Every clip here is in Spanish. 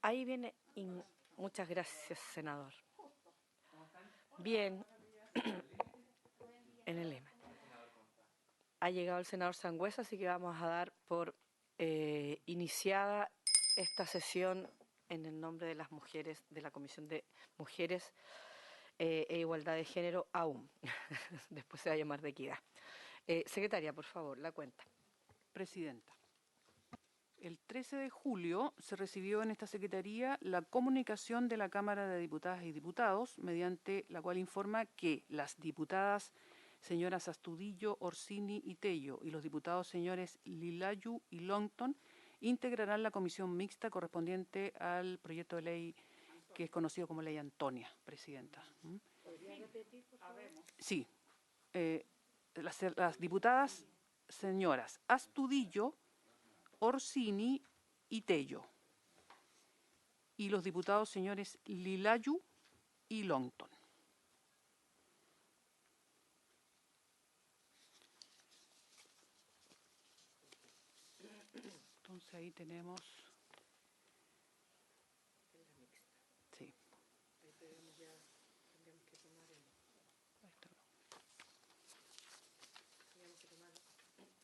Ahí viene. Muchas gracias, senador. Bien, en el M. Ha llegado el senador Sangüesa, así que vamos a dar por iniciada esta sesión en el nombre de las mujeres, de la Comisión de Mujeres e Igualdad de Género, aún. Después se va a llamar de Equidad. Secretaria, por favor, la cuenta. Presidenta. El 13 de julio se recibió en esta Secretaría la comunicación de la Cámara de Diputadas y Diputados, mediante la cual informa que las diputadas señoras Astudillo, Orsini y Tello y los diputados señores Lilayu y Longton integrarán la comisión mixta correspondiente al proyecto de ley que es conocido como Ley Antonia, Presidenta. ¿Podría repetir, por favor? Sí. Las diputadas señoras Astudillo, Orsini y Tello, y los diputados señores Lilayu y Longton. Entonces ahí tenemos... Sí. Ahí tenemos ya, tendríamos que tomar el... Ahí está. Tendríamos que tomar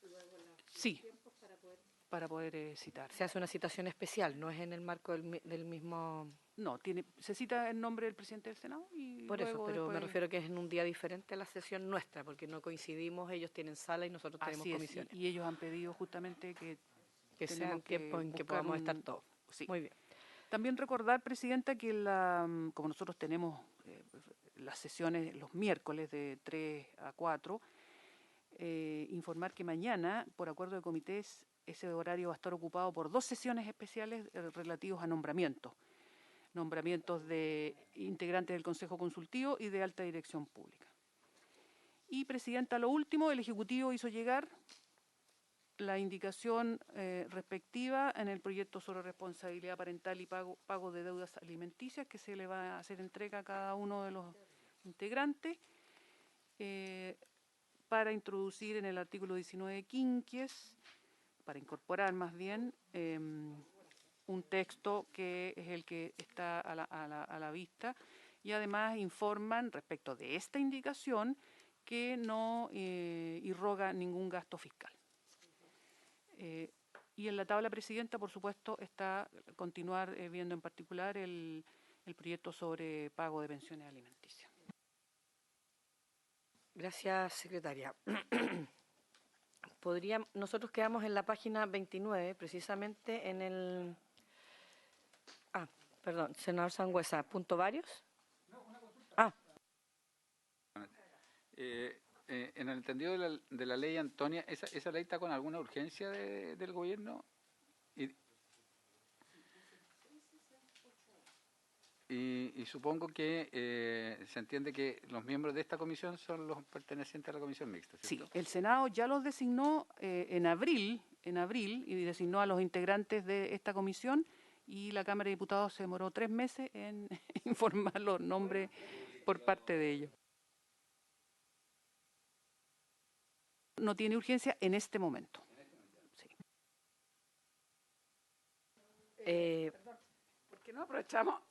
luego los tiempos para poder citar. Se hace una citación especial, no es en el marco del mismo... No, se cita el nombre del presidente del Senado y por luego eso, pero después... me refiero que es en un día diferente a la sesión nuestra, porque no coincidimos, ellos tienen sala y nosotros tenemos comisiones. Y ellos han pedido justamente que sea en tiempo en que podamos estar todos. Sí. Muy bien. También recordar, Presidenta, que como nosotros tenemos las sesiones los miércoles de 3 a 4, informar que mañana, por acuerdo de comités, ese horario va a estar ocupado por 2 sesiones especiales relativos a nombramientos de integrantes del Consejo Consultivo y de Alta Dirección Pública. Y, Presidenta, lo último, el Ejecutivo hizo llegar la indicación respectiva en el proyecto sobre responsabilidad parental y pago de deudas alimenticias que se le va a hacer entrega a cada uno de los integrantes para introducir en el artículo 19 quinquies, para incorporar más bien un texto que es el que está a la vista, y además informan respecto de esta indicación que no irroga ningún gasto fiscal. Y en la tabla, Presidenta, por supuesto, está continuar viendo en particular el proyecto sobre pago de pensiones alimenticias. Gracias, secretaria. Nosotros quedamos en la página 29, precisamente en el... perdón, senador Sangüesa, ¿punto varios? No, una consulta. En el entendido de la ley Antonia, ¿esa ley está con alguna urgencia del gobierno? Y supongo que se entiende que los miembros de esta comisión son los pertenecientes a la comisión mixta, ¿cierto? Sí, el Senado ya los designó en abril, y designó a los integrantes de esta comisión, y la Cámara de Diputados se demoró 3 meses en informar los nombres por parte de ellos. No tiene urgencia en este momento. Sí. ¿Por qué no aprovechamos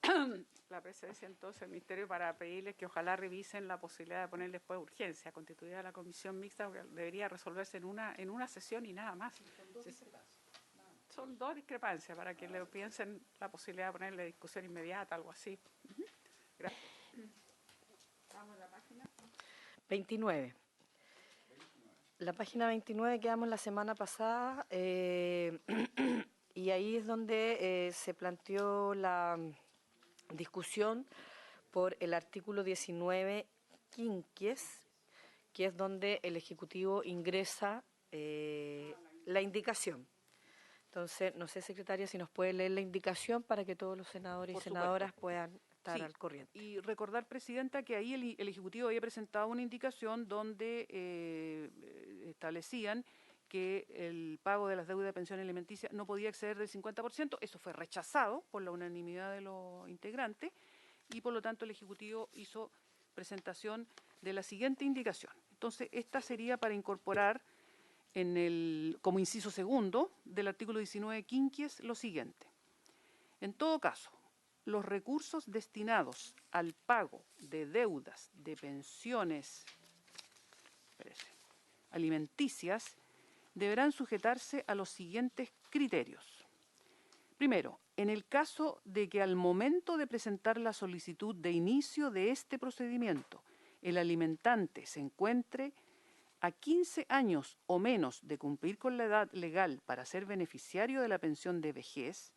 la presencia entonces del Ministerio para pedirles que ojalá revisen la posibilidad de poner después urgencia, constituida la comisión mixta, porque debería resolverse en una sesión y nada más? Son 2 discrepancias para que le piensen la posibilidad de ponerle discusión inmediata, algo así. Gracias. Vamos a la página 29. La página 29 quedamos la semana pasada y ahí es donde se planteó la discusión por el artículo 19 quinquies, que es donde el Ejecutivo ingresa la indicación. Entonces, no sé, secretaria, si nos puede leer la indicación para que todos los senadores y senadoras puedan estar al corriente. Y recordar, Presidenta, que ahí el Ejecutivo había presentado una indicación donde establecían que el pago de las deudas de pensión alimenticia no podía exceder del 50%. Eso fue rechazado por la unanimidad de los integrantes y, por lo tanto, el Ejecutivo hizo presentación de la siguiente indicación. Entonces, esta sería para incorporar como inciso segundo del artículo 19 quinquies lo siguiente. En todo caso, los recursos destinados al pago de deudas de pensiones alimenticias deberán sujetarse a los siguientes criterios. Primero, en el caso de que al momento de presentar la solicitud de inicio de este procedimiento, el alimentante se encuentre a 15 años o menos de cumplir con la edad legal para ser beneficiario de la pensión de vejez,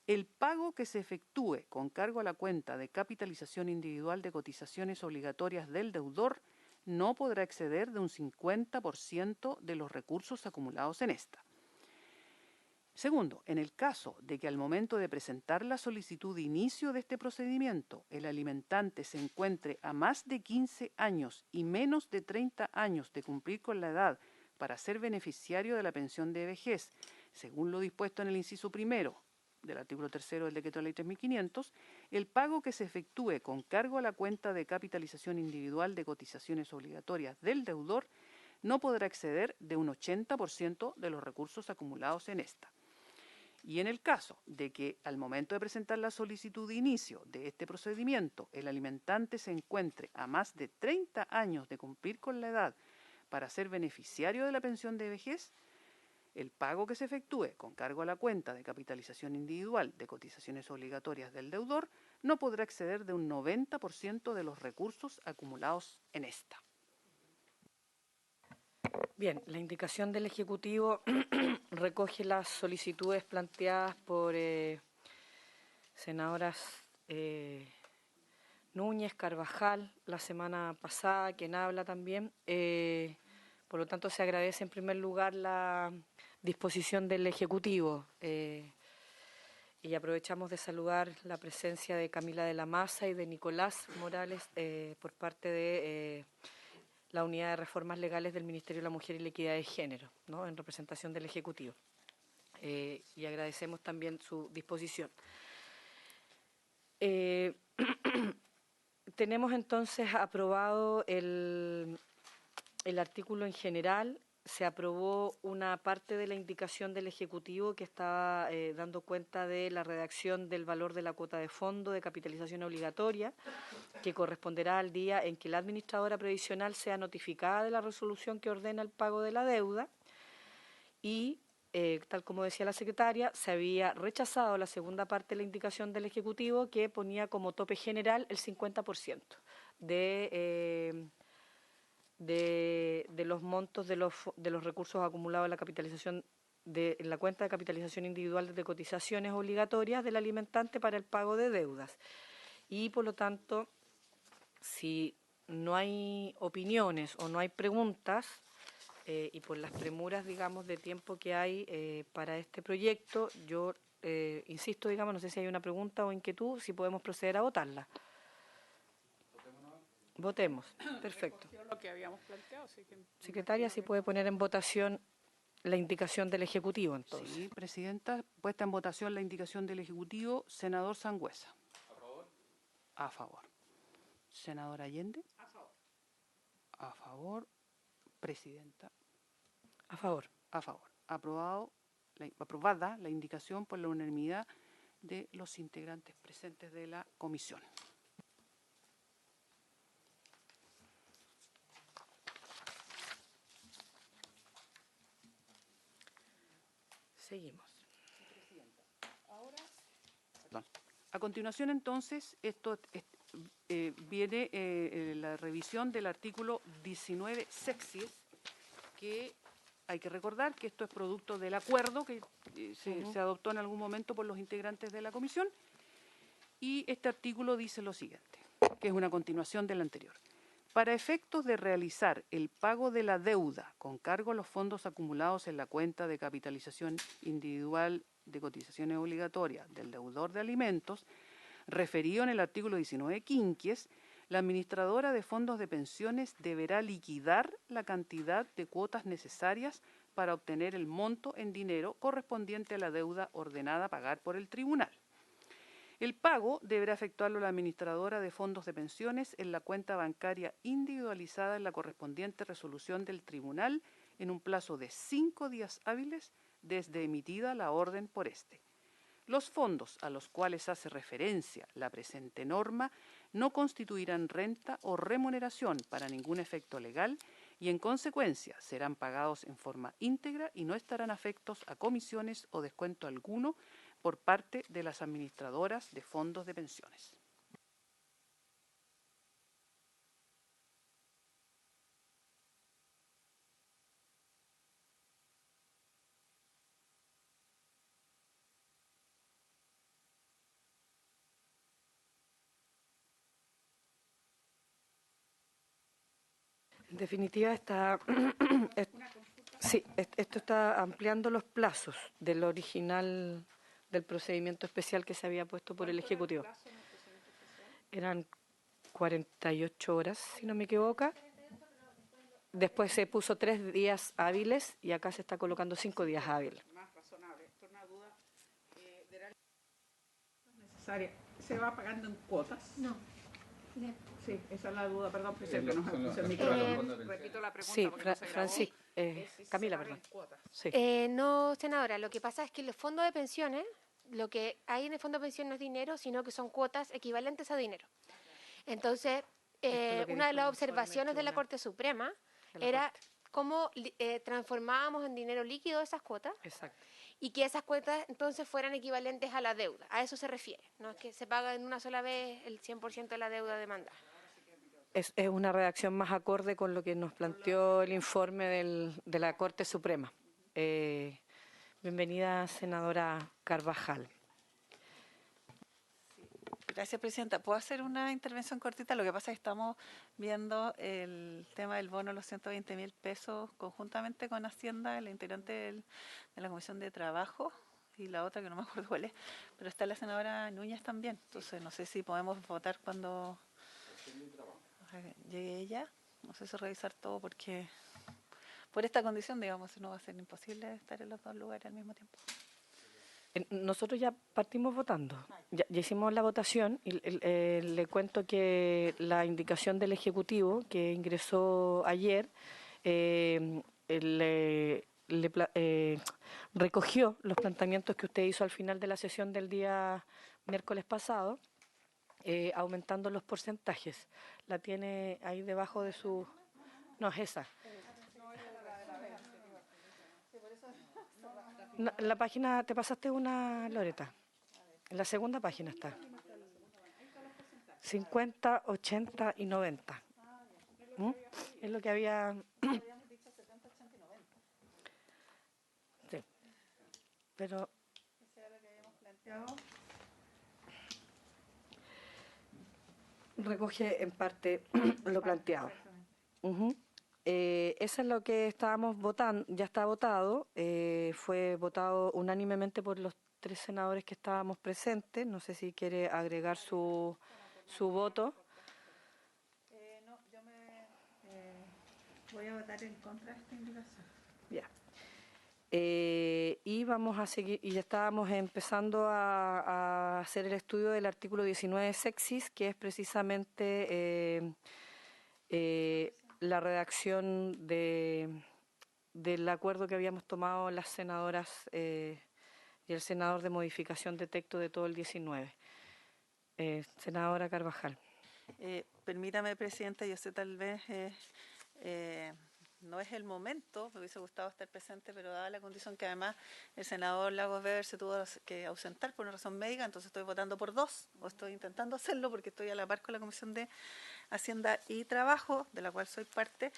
el pago que se efectúe con cargo a la cuenta de capitalización individual de cotizaciones obligatorias del deudor no podrá exceder de un 50% de los recursos acumulados en esta. Segundo, en el caso de que al momento de presentar la solicitud de inicio de este procedimiento el alimentante se encuentre a más de 15 años y menos de 30 años de cumplir con la edad para ser beneficiario de la pensión de vejez, según lo dispuesto en el inciso primero del artículo 3 del Decreto de Ley 3.500, el pago que se efectúe con cargo a la cuenta de capitalización individual de cotizaciones obligatorias del deudor no podrá exceder de un 80% de los recursos acumulados en esta. Y en el caso de que al momento de presentar la solicitud de inicio de este procedimiento el alimentante se encuentre a más de 30 años de cumplir con la edad para ser beneficiario de la pensión de vejez, el pago que se efectúe con cargo a la cuenta de capitalización individual de cotizaciones obligatorias del deudor no podrá exceder de un 90% de los recursos acumulados en esta. Bien, la indicación del Ejecutivo recoge las solicitudes planteadas por senadoras Núñez, Carvajal, la semana pasada, quien habla también. Por lo tanto, se agradece en primer lugar la disposición del Ejecutivo y aprovechamos de saludar la presencia de Camila de la Maza y de Nicolás Morales por parte de la Unidad de Reformas Legales del Ministerio de la Mujer y la Equidad de Género, ¿no?, en representación del Ejecutivo. Y agradecemos también su disposición. Tenemos entonces aprobado el artículo en general. Se aprobó una parte de la indicación del Ejecutivo que estaba dando cuenta de la redacción del valor de la cuota de fondo de capitalización obligatoria, que corresponderá al día en que la administradora previsional sea notificada de la resolución que ordena el pago de la deuda. Y, tal como decía la secretaria, se había rechazado la segunda parte de la indicación del Ejecutivo, que ponía como tope general el 50% de los montos de los recursos acumulados en la capitalización en la cuenta de capitalización individual de cotizaciones obligatorias del alimentante para el pago de deudas. Y, por lo tanto, si no hay opiniones o no hay preguntas, y por las premuras, digamos, de tiempo que hay para este proyecto, yo insisto, digamos, no sé si hay una pregunta o inquietud, si podemos proceder a votarla. Votemos. Perfecto. Lo que habíamos planteado, así que Secretaria, si puede poner en votación la indicación del Ejecutivo, entonces. Sí, Presidenta. Puesta en votación la indicación del Ejecutivo. Senador Sangüesa. ¿A favor? A favor. Senador Allende. a favor. A favor. Presidenta. A favor. A favor. Aprobada la indicación por la unanimidad de los integrantes presentes de la comisión. Seguimos. A continuación, entonces, viene la revisión del artículo 19 sexties, que hay que recordar que esto es producto del acuerdo que se adoptó en algún momento por los integrantes de la comisión, y este artículo dice lo siguiente, que es una continuación del anterior. Para efectos de realizar el pago de la deuda con cargo a los fondos acumulados en la cuenta de capitalización individual de cotizaciones obligatorias del deudor de alimentos, referido en el artículo 19 quinquies, la administradora de fondos de pensiones deberá liquidar la cantidad de cuotas necesarias para obtener el monto en dinero correspondiente a la deuda ordenada a pagar por el tribunal. El pago deberá efectuarlo la administradora de fondos de pensiones en la cuenta bancaria individualizada en la correspondiente resolución del tribunal en un plazo de 5 días hábiles desde emitida la orden por este. Los fondos a los cuales hace referencia la presente norma no constituirán renta o remuneración para ningún efecto legal y en consecuencia serán pagados en forma íntegra y no estarán afectos a comisiones o descuento alguno por parte de las administradoras de fondos de pensiones. En definitiva, esto está ampliando los plazos del original del procedimiento especial que se había puesto por el Ejecutivo. Eran 48 horas, si no me equivoco. Después se puso 3 días hábiles y acá se está colocando 5 días hábiles. Más razonable. Por una duda, necesaria. ¿Se va pagando en cuotas? No. Sí, esa es la duda. Perdón, presidente, no me puse el micrófono. Repito la pregunta Sí, porque no se grabó. Francis, Es si se Camila, paga en perdón. cuotas. Sí. No, senadora, lo que pasa es que los fondos de pensiones, lo que hay en el fondo de pensiones no es dinero, sino que son cuotas equivalentes a dinero. Entonces, Esto es lo que una de dijo las el observaciones de la informe Corte Suprema de la era Corte. cómo transformábamos en dinero líquido esas cuotas Exacto. y que esas cuotas entonces fueran equivalentes a la deuda. A eso se refiere. No es que se paga en una sola vez el 100% de la deuda demandada. Es una redacción más acorde con lo que nos planteó el informe de la Corte Suprema. Bienvenida, senadora Carvajal. Gracias, presidenta. ¿Puedo hacer una intervención cortita? Lo que pasa es que estamos viendo el tema del bono, los 120.000 pesos, conjuntamente con Hacienda, el integrante de la Comisión de Trabajo, y la otra que no me acuerdo cuál es, pero está la senadora Núñez también. Entonces, no sé si podemos votar cuando llegue ella. No sé si revisar todo porque por esta condición, digamos, no va a ser imposible estar en los dos lugares al mismo tiempo. Nosotros ya partimos votando, ya hicimos la votación y le cuento que la indicación del Ejecutivo que ingresó ayer recogió los planteamientos que usted hizo al final de la sesión del día miércoles pasado, aumentando los porcentajes. La tiene ahí debajo de su... No, es esa. No, en la página, te pasaste una, Loreta. En la segunda página está. 50, 80 y 90. ¿Mm? Es lo que había... Sí. Pero... recoge en parte lo planteado. Eso es lo que estábamos votando, ya está votado, fue votado unánimemente por los 3 senadores que estábamos presentes. No sé si quiere agregar su voto. No, yo voy a votar en contra de esta indicación. Ya. Y vamos a seguir, y ya estábamos empezando a hacer el estudio del artículo 19 sexis, que es precisamente la redacción del acuerdo que habíamos tomado las senadoras y el senador de modificación de texto de todo el 19. Senadora Carvajal. Permítame, presidenta, yo sé tal vez no es el momento, me hubiese gustado estar presente, pero dada la condición que además el senador Lagos Weber se tuvo que ausentar por una razón médica, entonces estoy votando por 2, o estoy intentando hacerlo porque estoy a la par con la Comisión de Hacienda y Trabajo, de la cual soy parte.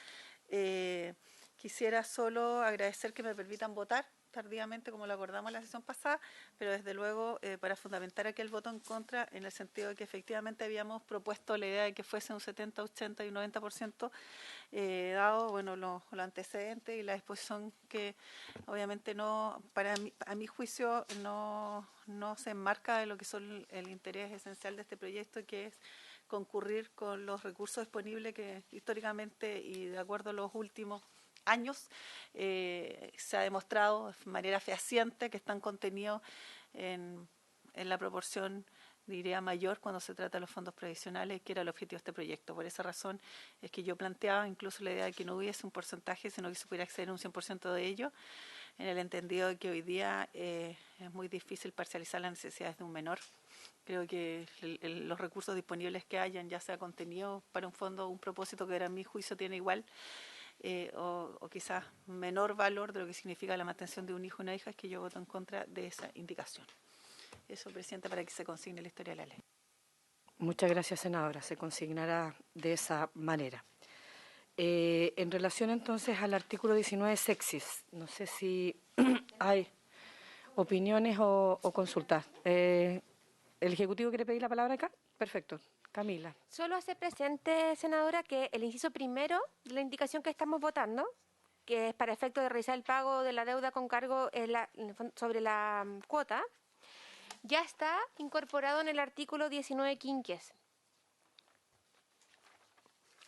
Quisiera solo agradecer que me permitan votar tardíamente, como lo acordamos en la sesión pasada, pero desde luego para fundamentar aquel voto en contra, en el sentido de que efectivamente habíamos propuesto la idea de que fuese un 70, 80 y 90%, dado bueno los antecedentes y la disposición que obviamente no, a mi juicio no se enmarca de lo que son el interés esencial de este proyecto, que es concurrir con los recursos disponibles que históricamente y de acuerdo a los últimos años se ha demostrado de manera fehaciente que están contenidos en la proporción, diría, mayor cuando se trata de los fondos previsionales, que era el objetivo de este proyecto. Por esa razón es que yo planteaba incluso la idea de que no hubiese un porcentaje, sino que se pudiera acceder a un 100% de ello. en el entendido de que hoy día es muy difícil parcializar las necesidades de un menor. Creo que los recursos disponibles que hayan, ya sea contenido para un fondo, un propósito que a mi juicio tiene igual o quizás menor valor de lo que significa la mantención de un hijo y una hija, es que yo voto en contra de esa indicación. Eso, Presidenta, para que se consigne la historia de la ley. Muchas gracias, senadora. Se consignará de esa manera. En relación entonces al artículo 19 sexis, no sé si hay opiniones o consultas. ¿El Ejecutivo quiere pedir la palabra acá? Perfecto. Camila. Solo hace presente, senadora, que el inciso primero de la indicación que estamos votando, que es para efecto de realizar el pago de la deuda con cargo sobre la cuota, ya está incorporado en el artículo 19 quinquies.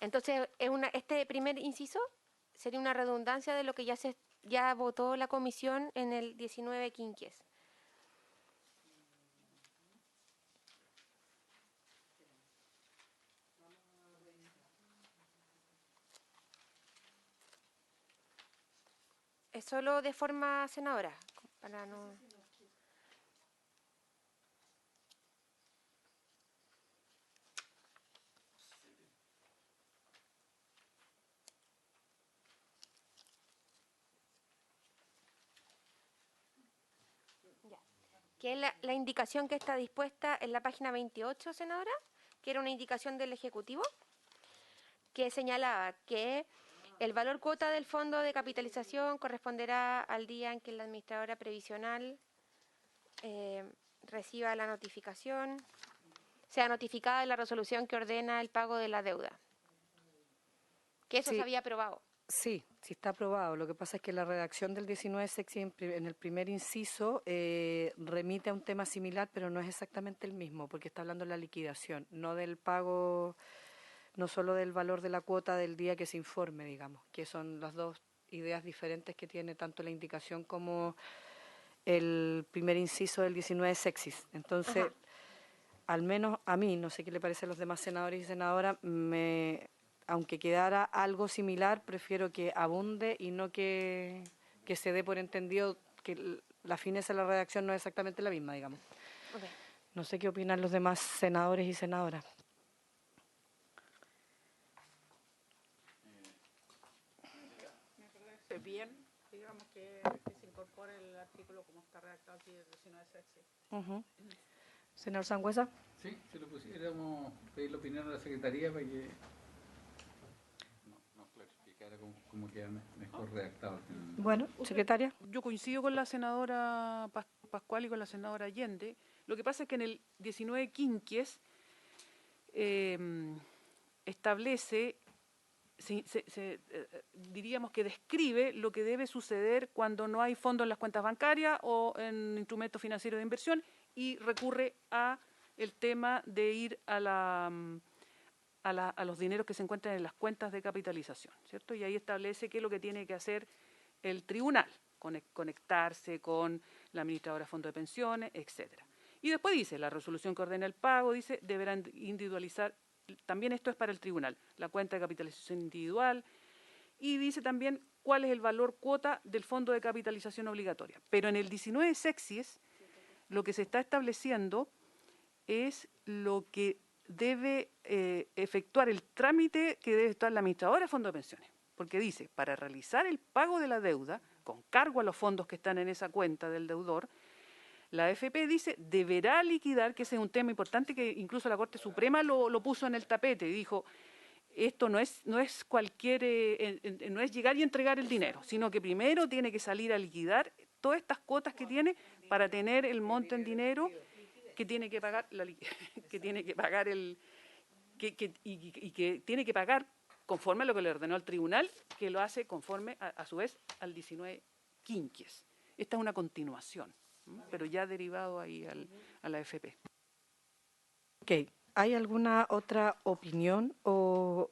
Entonces, este primer inciso sería una redundancia de lo que ya votó la comisión en el 19 quinquies. Es solo de forma, senadora, para no... Que es la indicación que está dispuesta en la página 28, senadora, que era una indicación del Ejecutivo, que señalaba que el valor cuota del fondo de capitalización corresponderá al día en que la administradora previsional reciba la notificación, sea notificada de la resolución que ordena el pago de la deuda. Que eso Sí. se había aprobado. Sí, sí está aprobado. Lo que pasa es que la redacción del 19 sexy en el primer inciso remite a un tema similar, pero no es exactamente el mismo, porque está hablando de la liquidación, no del pago, no solo del valor de la cuota del día que se informe, digamos, que son las dos ideas diferentes que tiene tanto la indicación como el primer inciso del 19 sexis. Entonces, Ajá. al menos a mí, no sé qué le parece a los demás senadores y senadoras, aunque quedara algo similar, prefiero que abunde y no que se dé por entendido que la fineza de la redacción no es exactamente la misma, digamos. Okay. No sé qué opinan los demás senadores y senadoras. Me parece bien, digamos, que se incorpore el artículo como está redactado aquí del 19 sexy. Senador Sangüesa. Sí, si lo pusiéramos, pedir la opinión a la Secretaría para que nos clarificara cómo queda mejor redactado. Bueno, secretaria. Yo coincido con la senadora Pascual y con la senadora Allende. Lo que pasa es que en el 19 quinquies establece, diríamos que describe lo que debe suceder cuando no hay fondos en las cuentas bancarias o en instrumentos financieros de inversión y recurre a el tema de ir a los dineros que se encuentran en las cuentas de capitalización, ¿cierto? Y ahí establece qué es lo que tiene que hacer el tribunal, conectarse con la administradora de fondos de pensiones, etcétera. Y después dice, la resolución que ordena el pago, dice, deberán individualizar, también esto es para el tribunal, la cuenta de capitalización individual, y dice también cuál es el valor cuota del fondo de capitalización obligatoria. Pero en el 19 sexis, lo que se está estableciendo es lo que debe efectuar el trámite que debe estar la administradora de fondos de pensiones. Porque dice, para realizar el pago de la deuda, con cargo a los fondos que están en esa cuenta del deudor, la AFP dice, deberá liquidar, que ese es un tema importante que incluso la Corte Suprema lo puso en el tapete y dijo, esto no es llegar y entregar el dinero, sino que primero tiene que salir a liquidar todas estas cuotas que tiene para tener el monto en dinero que tiene que pagar que tiene que pagar que tiene que pagar conforme a lo que le ordenó el tribunal, que lo hace conforme a su vez al 19 quinquies. Esta es una continuación, pero ya derivado ahí a la AFP. Ok, ¿hay alguna otra opinión o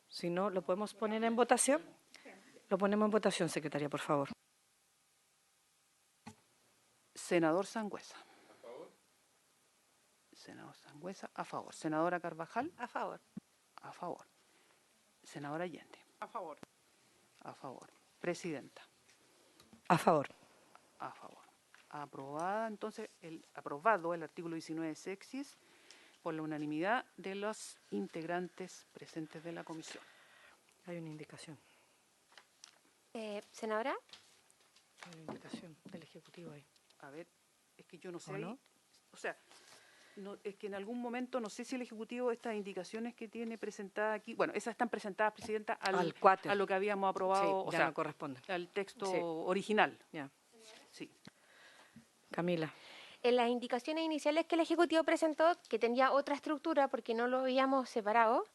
si no, lo podemos poner en votación? Lo ponemos en votación, secretaria, por favor. Senador Sangüesa. ¿A favor? Senador Sangüesa, a favor. Senadora Carvajal. A favor. A favor. Senadora Allende. A favor. A favor. Presidenta. A favor. A favor. Aprobada, entonces, aprobado el artículo 19 sexis por la unanimidad de los integrantes presentes de la comisión. Hay una indicación. Senadora. Hay una indicación del Ejecutivo ahí. A ver, es que yo no sé ¿O ahí, no? o sea, no, es que en algún momento no sé si el Ejecutivo estas indicaciones que tiene presentadas aquí, bueno, esas están presentadas, Presidenta, Al cuatro. a lo que habíamos aprobado, Sí, o ya sea, no corresponde. al texto Sí. original. Ya. Sí. Camila. En las indicaciones iniciales que el Ejecutivo presentó, que tenía otra estructura porque no lo habíamos separado,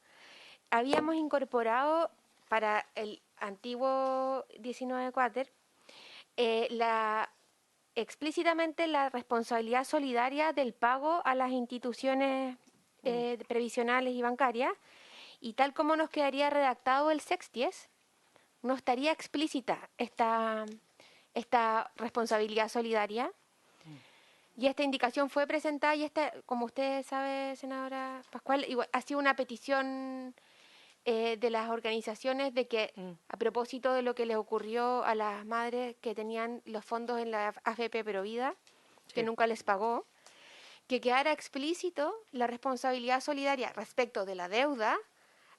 habíamos incorporado para el antiguo 19 cuater explícitamente la responsabilidad solidaria del pago a las instituciones previsionales y bancarias, y tal como nos quedaría redactado el sexties, no estaría explícita esta responsabilidad solidaria. Y esta indicación fue presentada y como usted sabe, senadora Pascual, ha sido una petición de las organizaciones de que, a propósito de lo que les ocurrió a las madres que tenían los fondos en la AFP Provida, que nunca les pagó, que quedara explícito la responsabilidad solidaria respecto de la deuda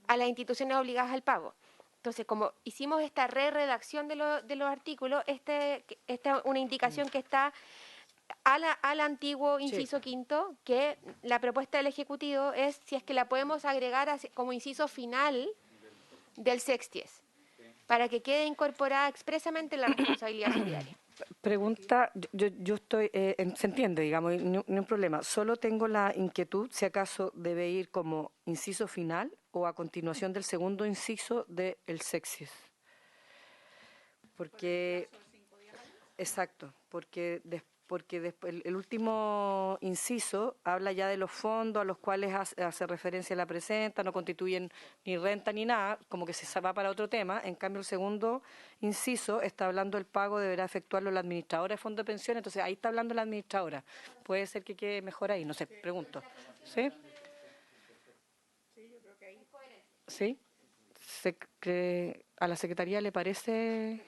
a las instituciones obligadas al pago. Entonces, como hicimos esta redacción de los artículos, esta es una indicación que está al antiguo inciso quinto, que la propuesta del Ejecutivo es si es que la podemos agregar como inciso final del sexties, para que quede incorporada expresamente la responsabilidad solidaria. Pregunta, yo estoy, se entiende, digamos, ni un problema. Solo tengo la inquietud si acaso debe ir como inciso final o a continuación del segundo inciso del sexis. Porque, exacto, porque después el último inciso habla ya de los fondos a los cuales hace referencia la presenta, no constituyen ni renta ni nada, como que se va para otro tema. En cambio, el segundo inciso está hablando del pago deberá efectuarlo la administradora de fondo de pensiones, entonces ahí está hablando la administradora. Puede ser que quede mejor ahí, no sé, pregunto. ¿Sí? ¿Sí? ¿A la Secretaría le parece...?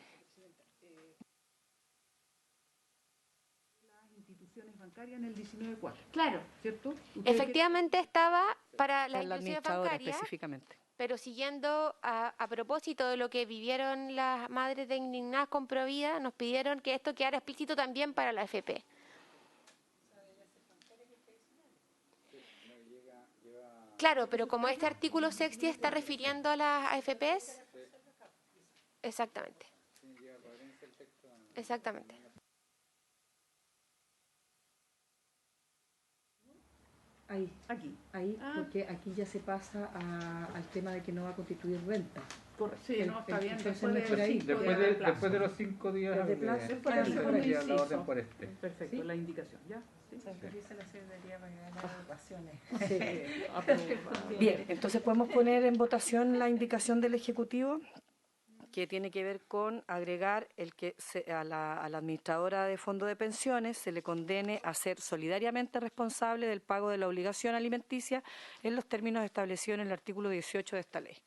Bancaria en el 19.4. Claro, ¿Cierto? Efectivamente estaba para las la instituciones administradora bancarias, específicamente. pero siguiendo a propósito de lo que vivieron las madres de indignadas con Provida, nos pidieron que esto quedara explícito también para la AFP. Claro, pero como este artículo sexto está refiriendo a las AFPs, exactamente. Exactamente. Ahí, porque aquí ya se pasa al tema de que no va a constituir renta. Sí, no, está bien. Después de los 5 días de plazo, sería la orden por este. Perfecto, ¿sí? La indicación, ¿ya? Sí. Dice la Secretaría para que haga agrupaciones. Sí. Bien, entonces podemos poner en votación la indicación del Ejecutivo, que tiene que ver con agregar a la administradora de fondo de pensiones se le condene a ser solidariamente responsable del pago de la obligación alimenticia en los términos establecidos en el artículo 18 de esta ley.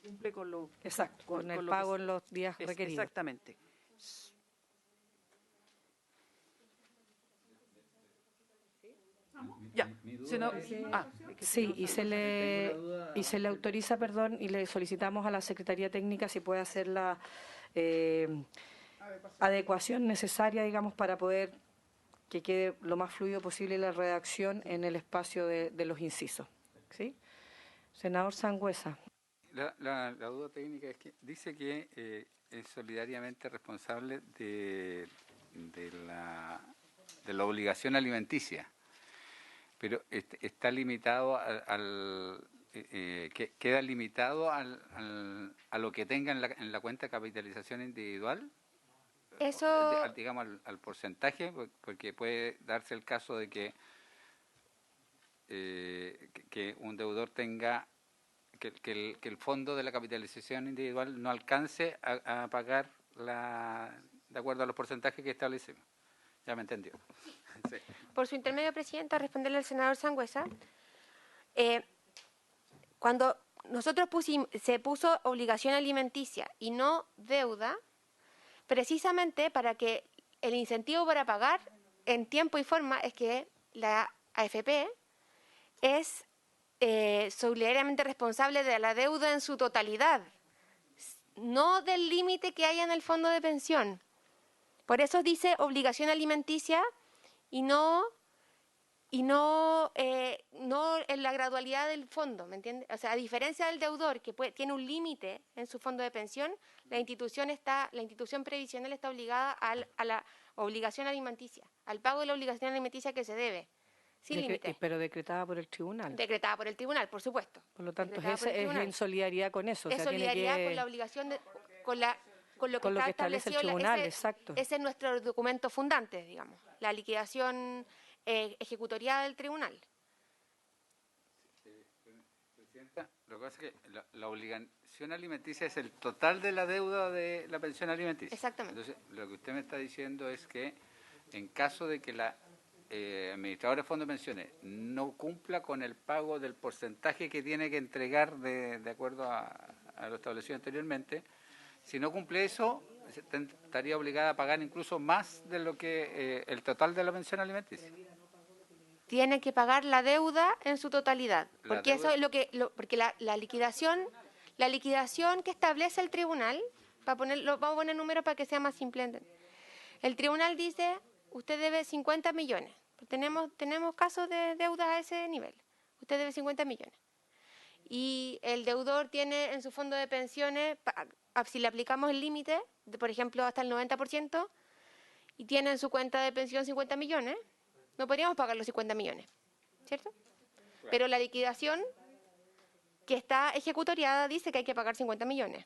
Cumple con lo... Exacto, con el pago en los días requeridos. Exactamente. Ya. Sí, y se le autoriza, y le solicitamos a la Secretaría Técnica si puede hacer la adecuación necesaria, digamos, para poder que quede lo más fluido posible la redacción en el espacio de los incisos. ¿Sí? Senador Sangüesa. La duda técnica es que dice que es solidariamente responsable de la obligación alimenticia, pero está limitado queda limitado a lo que tenga en la cuenta de capitalización individual. Eso, digamos al porcentaje, porque puede darse el caso de que un deudor tenga que el fondo de la capitalización individual no alcance a pagar de acuerdo a los porcentajes que establecemos. Ya me entendió. Sí. Por su intermedio, Presidenta, a responderle al senador Sangüesa. Cuando nosotros se puso obligación alimenticia y no deuda, precisamente para que el incentivo para pagar en tiempo y forma es que la AFP es solidariamente responsable de la deuda en su totalidad, no del límite que haya en el fondo de pensión. Por eso dice obligación alimenticia y no en la gradualidad del fondo, ¿me entiendes? O sea, a diferencia del deudor que tiene un límite en su fondo de pensión, la institución previsional está obligada a la obligación alimenticia, al pago de la obligación alimenticia que se debe, sin límite. Pero decretada por el tribunal. Decretada por el tribunal, por supuesto. Por lo tanto, es en solidaridad con eso. Es solidaridad con la obligación, con lo que está establece el establecido. tribunal, exacto. Ese es nuestro documento fundante, digamos, la liquidación ejecutoriada del tribunal. Presidenta, lo que pasa es que la obligación alimenticia es el total de la deuda de la pensión alimenticia. Exactamente. Entonces, lo que usted me está diciendo es que en caso de que la administradora de fondos de pensiones no cumpla con el pago del porcentaje que tiene que entregar de acuerdo a lo establecido anteriormente, si no cumple eso, estaría obligada a pagar incluso más de lo que el total de la pensión alimenticia. Tiene que pagar la deuda en su totalidad, porque eso es porque la liquidación que establece el tribunal, vamos a poner números para que sea más simple. El tribunal dice, usted debe 50 millones. Tenemos casos de deudas a ese nivel. Usted debe 50 millones. Y el deudor tiene en su fondo de pensiones, si le aplicamos el límite, por ejemplo, hasta el 90%, y tiene en su cuenta de pensión 50 millones, no podríamos pagar los 50 millones, ¿cierto? Pero la liquidación que está ejecutoriada dice que hay que pagar 50 millones.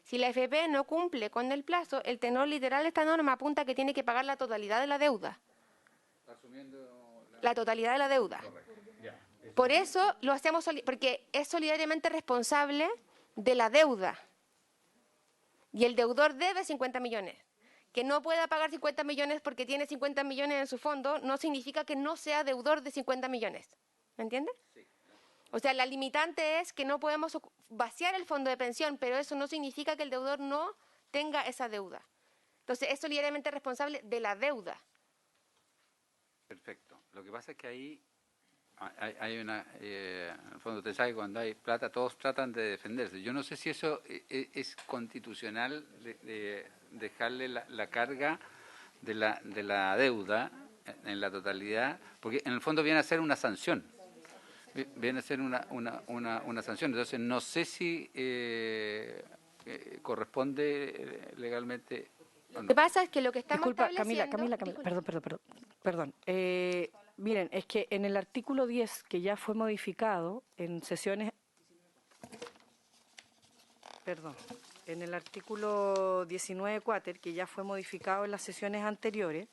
Si la AFP no cumple con el plazo, el tenor literal de esta norma apunta que tiene que pagar la totalidad de la deuda. La totalidad de la deuda. Por eso lo hacemos, porque es solidariamente responsable de la deuda. Y el deudor debe 50 millones. Que no pueda pagar 50 millones porque tiene 50 millones en su fondo, no significa que no sea deudor de 50 millones. ¿Me entiendes? Sí. O sea, la limitante es que no podemos vaciar el fondo de pensión, pero eso no significa que el deudor no tenga esa deuda. Entonces, es solidariamente responsable de la deuda. Perfecto. Lo que pasa es que ahí hay una... en el fondo, usted sabe que cuando hay plata, todos tratan de defenderse. Yo no sé si eso es constitucional de dejarle la carga de la deuda en la totalidad, porque en el fondo viene a ser una sanción. Viene a ser una sanción. Entonces, no sé si corresponde legalmente o no. Lo que pasa es que lo que estamos estableciendo... Camila, perdón. Miren, es que en el artículo 10, que ya fue modificado en sesiones... En el artículo 19 cuáter, que ya fue modificado en las sesiones anteriores,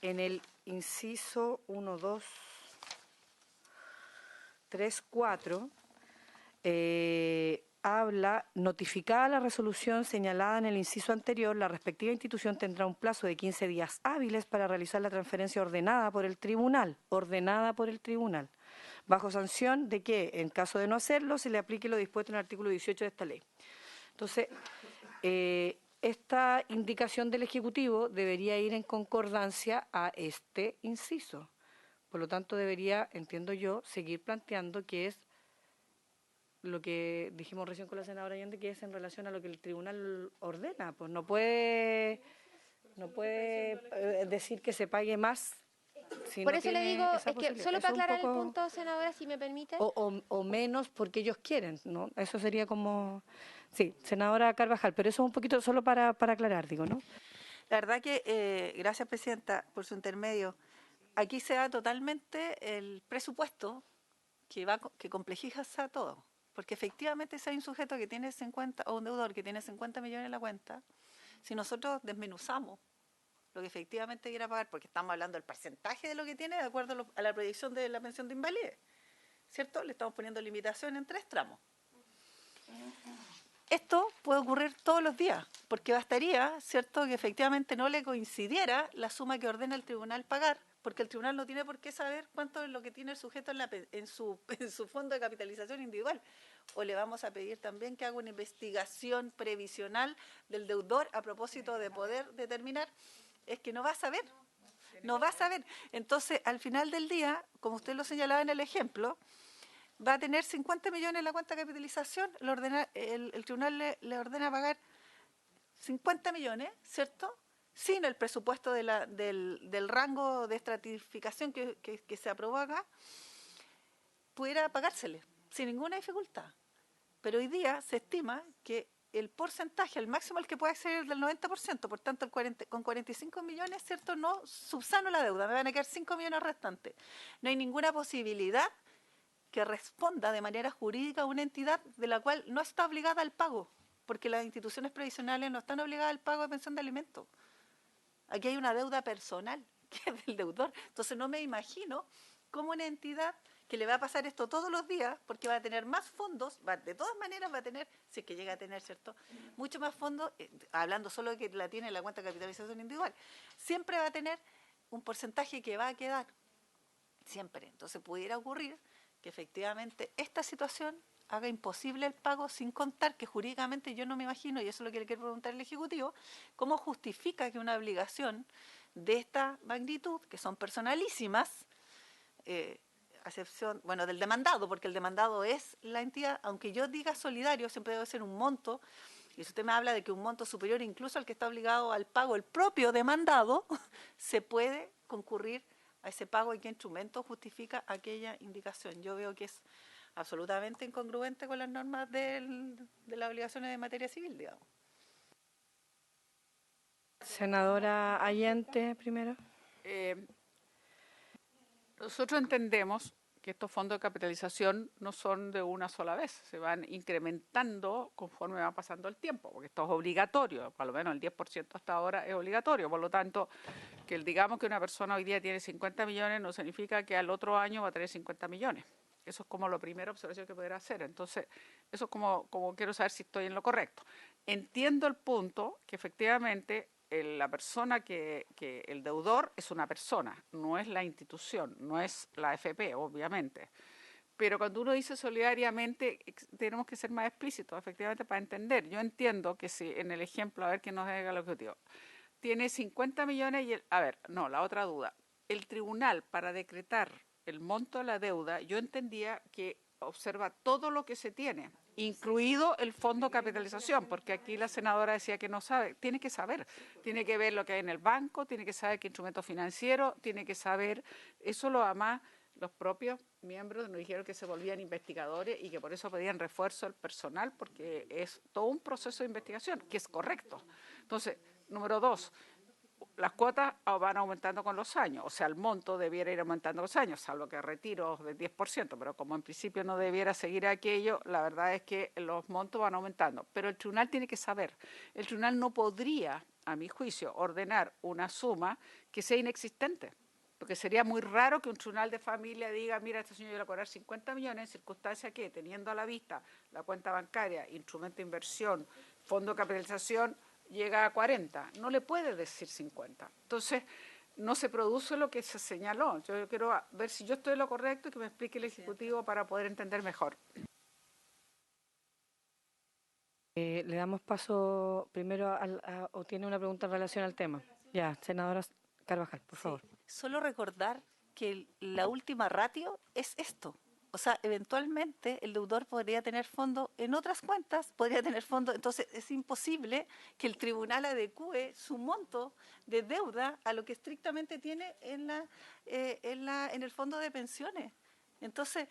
en el inciso 1, 2, 3, 4, habla, notificada la resolución señalada en el inciso anterior, la respectiva institución tendrá un plazo de 15 días hábiles para realizar la transferencia ordenada por el tribunal, bajo sanción de que, en caso de no hacerlo, se le aplique lo dispuesto en el artículo 18 de esta ley. Entonces, esta indicación del Ejecutivo debería ir en concordancia a este inciso. Por lo tanto, debería, entiendo yo, seguir planteando que es lo que dijimos recién con la senadora Allende, que es en relación a lo que el tribunal ordena. Pues no puede decir que se pague más. Si Por no eso le tiene digo, esa es que posibilidad. solo Eso para un aclarar poco, el punto, senadora, si me permite. O menos porque ellos quieren, ¿no? Eso sería como... Sí, senadora Carvajal, pero eso es un poquito solo para aclarar, digo, ¿no? La verdad que, gracias, Presidenta, por su intermedio. Aquí se da totalmente el presupuesto que complejiza todo. Porque efectivamente si hay un sujeto que tiene 50, o un deudor que tiene 50 millones en la cuenta, si nosotros desmenuzamos lo que efectivamente quiera pagar, porque estamos hablando del porcentaje de lo que tiene de acuerdo a la proyección de la pensión de invalidez, ¿cierto? Le estamos poniendo limitación en 3 tramos. Esto puede ocurrir todos los días, porque bastaría, ¿cierto?, que efectivamente no le coincidiera la suma que ordena el tribunal pagar porque el tribunal no tiene por qué saber cuánto es lo que tiene el sujeto en su fondo de capitalización individual. O le vamos a pedir también que haga una investigación previsional del deudor a propósito de poder determinar, es que no va a saber. No va a saber. Entonces, al final del día, como usted lo señalaba en el ejemplo, va a tener 50 millones en la cuenta de capitalización, el tribunal le ordena pagar 50 millones, ¿cierto?, sin el presupuesto del rango de estratificación que se aprobó acá, pudiera pagársele sin ninguna dificultad. Pero hoy día se estima que el porcentaje, el máximo al que puede acceder es del 90%, por tanto con 45 millones, ¿cierto?, no subsano la deuda, me van a quedar 5 millones restantes. No hay ninguna posibilidad que responda de manera jurídica a una entidad de la cual no está obligada al pago, porque las instituciones previsionales no están obligadas al pago de pensión de alimentos. Aquí hay una deuda personal, que es del deudor. Entonces no me imagino cómo una entidad que le va a pasar esto todos los días, porque va a tener más fondos, de todas maneras va a tener, si es que llega a tener, ¿cierto?, mucho más fondos, hablando solo de que la tiene en la cuenta de capitalización individual, siempre va a tener un porcentaje que va a quedar, siempre. Entonces pudiera ocurrir que efectivamente esta situación haga imposible el pago, sin contar que jurídicamente yo no me imagino, y eso es lo que le quiero preguntar al Ejecutivo, cómo justifica que una obligación de esta magnitud, que son personalísimas, a excepción, bueno, del demandado, porque el demandado es la entidad, aunque yo diga solidario, siempre debe ser un monto, y si usted me habla de que un monto superior incluso al que está obligado al pago el propio demandado, se puede concurrir a ese pago y qué instrumento justifica aquella indicación. Yo veo que es absolutamente incongruente con las normas de las obligaciones de materia civil, digamos. Senadora Allende, primero. Nosotros entendemos que estos fondos de capitalización no son de una sola vez, se van incrementando conforme va pasando el tiempo, porque esto es obligatorio, por lo menos el 10% hasta ahora es obligatorio, por lo tanto, que digamos que una persona hoy día tiene 50 millones no significa que al otro año va a tener 50 millones. Eso es como la primera observación que podrá hacer. Entonces, eso es como quiero saber si estoy en lo correcto. Entiendo el punto que efectivamente la persona el deudor es una persona, no es la institución, no es la AFP, obviamente. Pero cuando uno dice solidariamente, tenemos que ser más explícitos, efectivamente, para entender. Yo entiendo que si en el ejemplo, a ver que nos diga el objetivo, tiene 50 millones y la otra duda. El tribunal, para decretar el monto de la deuda, yo entendía que observa todo lo que se tiene, incluido el fondo de capitalización, porque aquí la senadora decía que no sabe, tiene que saber, tiene que ver lo que hay en el banco, tiene que saber qué instrumento financiero, tiene que saber, eso lo ama los propios miembros, nos dijeron que se volvían investigadores y que por eso pedían refuerzo al personal, porque es todo un proceso de investigación, que es correcto. Entonces, número 2, las cuotas van aumentando con los años, o sea, el monto debiera ir aumentando con los años, salvo que retiros del 10%, pero como en principio no debiera seguir aquello, la verdad es que los montos van aumentando. Pero el tribunal tiene que saber, el tribunal no podría, a mi juicio, ordenar una suma que sea inexistente, porque sería muy raro que un tribunal de familia diga, mira, este señor yo le voy a cobrar 50 millones, en circunstancia que, teniendo a la vista la cuenta bancaria, instrumento de inversión, fondo de capitalización, llega a 40, no le puede decir 50. Entonces, no se produce lo que se señaló. Yo quiero ver si yo estoy en lo correcto y que me explique el Ejecutivo para poder entender mejor. Le damos paso primero o tiene una pregunta en relación al tema. Ya, senadora Carvajal, por favor. Sí, solo recordar que la última ratio es esto. O sea, eventualmente el deudor podría tener fondo en otras cuentas, podría tener fondo, entonces es imposible que el tribunal adecue su monto de deuda a lo que estrictamente tiene en el fondo de pensiones. Entonces,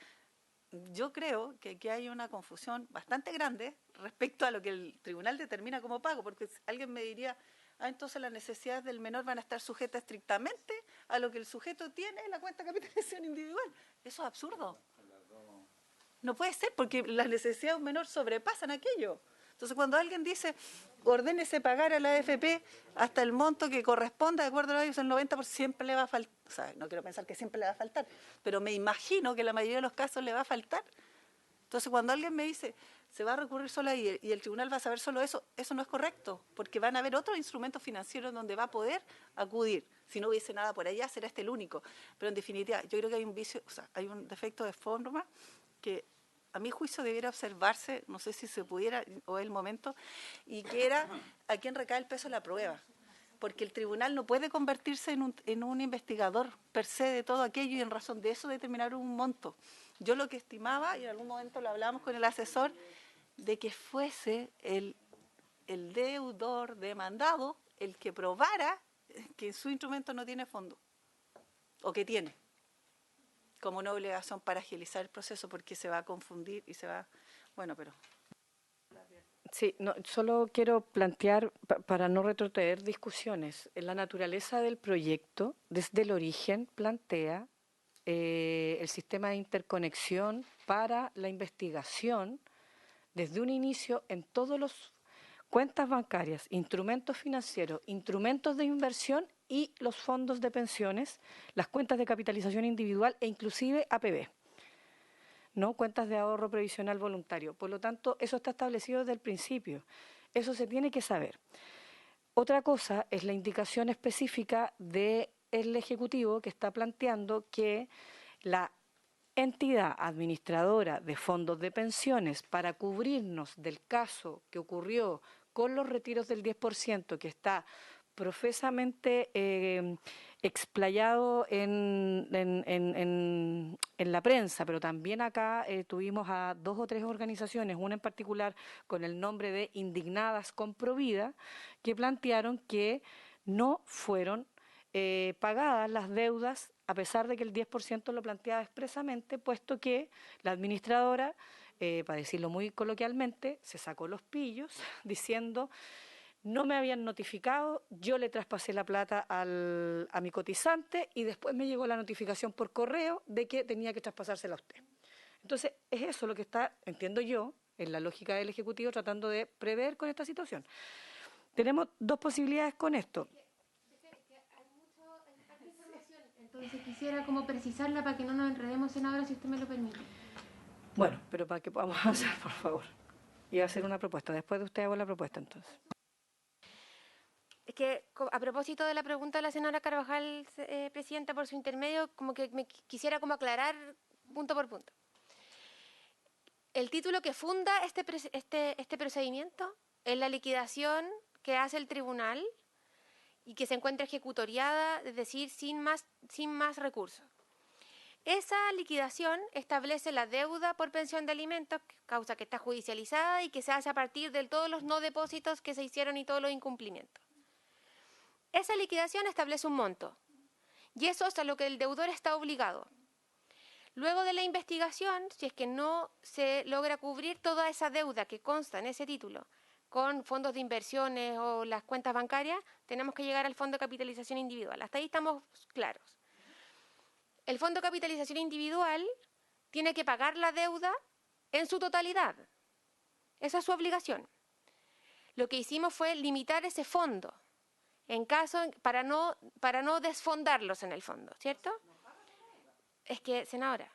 yo creo que aquí hay una confusión bastante grande respecto a lo que el tribunal determina como pago, porque alguien me diría, entonces las necesidades del menor van a estar sujetas estrictamente a lo que el sujeto tiene en la cuenta de capitalización individual. Eso es absurdo. No puede ser, porque las necesidades de un menor sobrepasan aquello. Entonces, cuando alguien dice, ordénese pagar a la AFP hasta el monto que corresponda, de acuerdo a ellos, el 90%, siempre le va a faltar. O sea, no quiero pensar que siempre le va a faltar, pero me imagino que en la mayoría de los casos le va a faltar. Entonces, cuando alguien me dice, se va a recurrir solo ahí y el tribunal va a saber solo eso, eso no es correcto, porque van a haber otros instrumentos financieros donde va a poder acudir. Si no hubiese nada por allá, será este el único. Pero en definitiva, yo creo que hay un vicio, o sea, hay un defecto de forma que a mi juicio debiera observarse, no sé si se pudiera o es el momento, y que era a quién recae el peso de la prueba. Porque el tribunal no puede convertirse en un investigador per se de todo aquello y en razón de eso determinar un monto. Yo lo que estimaba, y en algún momento lo hablábamos con el asesor, de que fuese el deudor demandado el que probara que su instrumento no tiene fondo, o que tiene, como una obligación para agilizar el proceso, porque se va a confundir y se va... Bueno, pero... Sí, no, solo quiero plantear, para no retrotraer discusiones, la naturaleza del proyecto, desde el origen, plantea el sistema de interconexión para la investigación, desde un inicio, en todos los cuentas bancarias, instrumentos financieros, instrumentos de inversión y los fondos de pensiones, las cuentas de capitalización individual e inclusive APB, ¿no? Cuentas de ahorro previsional voluntario. Por lo tanto, eso está establecido desde el principio. Eso se tiene que saber. Otra cosa es la indicación específica del Ejecutivo que está planteando que la entidad administradora de fondos de pensiones, para cubrirnos del caso que ocurrió con los retiros del 10%, que está profesamente explayado en la prensa, pero también acá tuvimos a 2 o 3 organizaciones, una en particular con el nombre de Indignadas con Provida, que plantearon que no fueron pagadas las deudas, a pesar de que el 10% lo planteaba expresamente, puesto que la administradora, para decirlo muy coloquialmente, se sacó los pillos diciendo: no me habían notificado, yo le traspasé la plata a mi cotizante y después me llegó la notificación por correo de que tenía que traspasársela a usted. Entonces, es eso lo que está, entiendo yo, en la lógica del Ejecutivo, tratando de prever con esta situación. Tenemos 2 posibilidades con esto. Entonces quisiera como precisarla para que no nos enredemos, senadora, si usted me lo permite. Bueno, pero para que podamos avanzar, por favor. Y hacer una propuesta. Después de usted hago la propuesta, entonces. Es que a propósito de la pregunta de la senadora Carvajal, presidenta, por su intermedio, como que me quisiera como aclarar punto por punto. El título que funda este procedimiento es la liquidación que hace el tribunal y que se encuentra ejecutoriada, es decir, sin más recursos. Esa liquidación establece la deuda por pensión de alimentos, causa que está judicializada y que se hace a partir de todos los no depósitos que se hicieron y todos los incumplimientos. Esa liquidación establece un monto y eso es a lo que el deudor está obligado. Luego de la investigación, si es que no se logra cubrir toda esa deuda que consta en ese título con fondos de inversiones o las cuentas bancarias, tenemos que llegar al fondo de capitalización individual. Hasta ahí estamos claros. El fondo de capitalización individual tiene que pagar la deuda en su totalidad. Esa es su obligación. Lo que hicimos fue limitar ese fondo para no desfondarlos en el fondo, ¿cierto? Es que, senadora,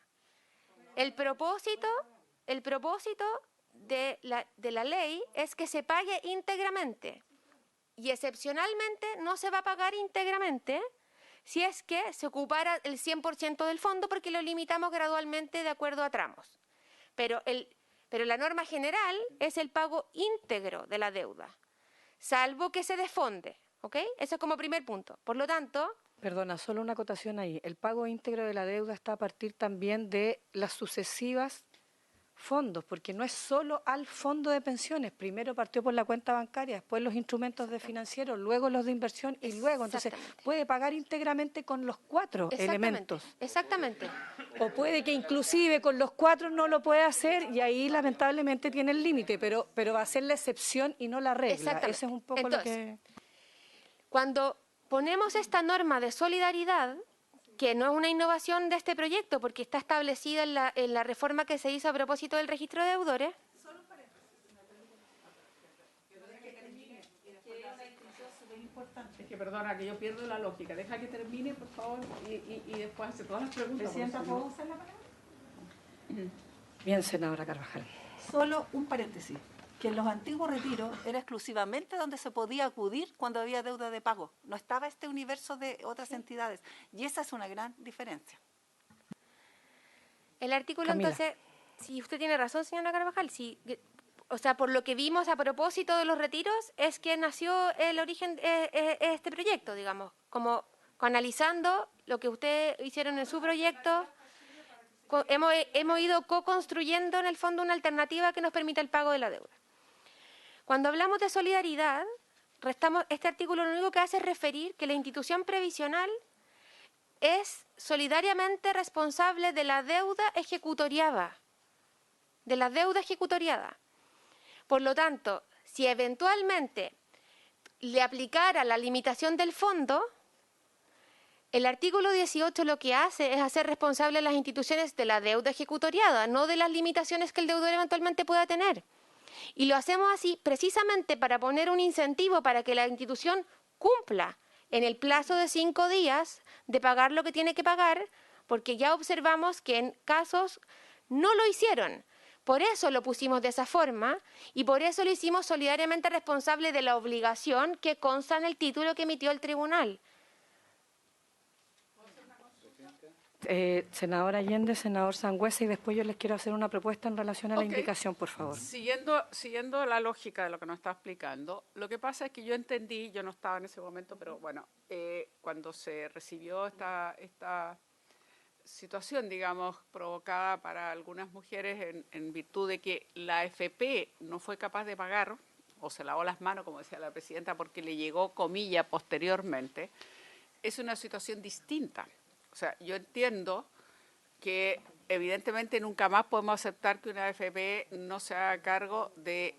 el propósito de la ley es que se pague íntegramente y excepcionalmente no se va a pagar íntegramente si es que se ocupara el 100% del fondo, porque lo limitamos gradualmente de acuerdo a tramos. Pero la norma general es el pago íntegro de la deuda, salvo que se desfonde, ¿ok? Eso es como primer punto. Por lo tanto... Perdona, solo una acotación ahí. El pago íntegro de la deuda está a partir también de las sucesivas fondos, porque no es solo al fondo de pensiones. Primero partió por la cuenta bancaria, después los instrumentos de financieros, luego los de inversión y luego. Entonces, puede pagar íntegramente con los 4 elementos. Exactamente. O puede que inclusive con los 4 no lo pueda hacer y ahí lamentablemente tiene el límite, pero va a ser la excepción y no la regla. Ese es un poco entonces, lo que... Cuando ponemos esta norma de solidaridad, que no es una innovación de este proyecto, porque está establecida en la reforma que se hizo a propósito del registro de deudores. Solo un paréntesis, es que perdona, que yo pierdo la lógica. Deja que termine, por favor, y después hace todas las preguntas. Presidenta, ¿puedo usar la palabra? Bien, senadora Carvajal. Solo un paréntesis. que en los antiguos retiros era exclusivamente donde se podía acudir cuando había deuda de pago. No estaba este universo de otras entidades. Y esa es una gran diferencia. El artículo, Camila. entonces, si usted tiene razón, señora Carvajal, o sea, por lo que vimos a propósito de los retiros, es que nació el origen este proyecto, digamos, como analizando lo que ustedes hicieron en su proyecto. Hemos ido co-construyendo en el fondo una alternativa que nos permita el pago de la deuda. Cuando hablamos de solidaridad, este artículo lo único que hace es referir que la institución previsional es solidariamente responsable de la deuda ejecutoriada. Por lo tanto, si eventualmente le aplicara la limitación del fondo, el artículo 18 lo que hace es hacer responsable a las instituciones de la deuda ejecutoriada, no de las limitaciones que el deudor eventualmente pueda tener. Y lo hacemos así precisamente para poner un incentivo para que la institución cumpla en el plazo de 5 días de pagar lo que tiene que pagar, porque ya observamos que en casos no lo hicieron. Por eso lo pusimos de esa forma y por eso lo hicimos solidariamente responsable de la obligación que consta en el título que emitió el tribunal. Senador Allende, senador Sangüesa, y después yo les quiero hacer una propuesta en relación a la indicación, por favor. Siguiendo la lógica de lo que nos está explicando, lo que pasa es que yo entendí, yo no estaba en ese momento, pero bueno, cuando se recibió esta situación, digamos, provocada para algunas mujeres en virtud de que la AFP no fue capaz de pagar, o se lavó las manos, como decía la presidenta, porque le llegó comilla posteriormente, es una situación distinta. O sea, yo entiendo que evidentemente nunca más podemos aceptar que una AFP no se haga cargo de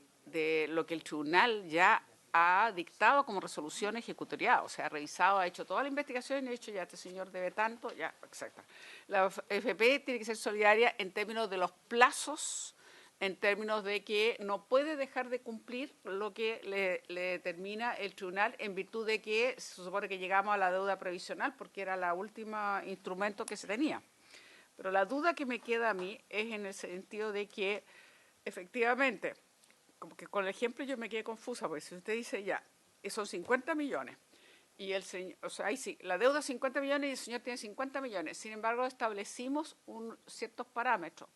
lo que el tribunal ya ha dictado como resolución ejecutoriada. O sea, ha revisado, ha hecho toda la investigación y ha dicho ya este señor debe tanto, ya, exacto. La AFP tiene que ser solidaria en términos de los plazos, en términos de que no puede dejar de cumplir lo que le determina el tribunal en virtud de que se supone que llegamos a la deuda previsional porque era la última instrumento que se tenía. Pero la duda que me queda a mí es en el sentido de que efectivamente, como que con el ejemplo yo me quedé confusa, porque si usted dice ya, son 50 millones, y el señor, o sea, ahí sí, la deuda es 50 millones y el señor tiene 50 millones, sin embargo establecimos ciertos parámetros.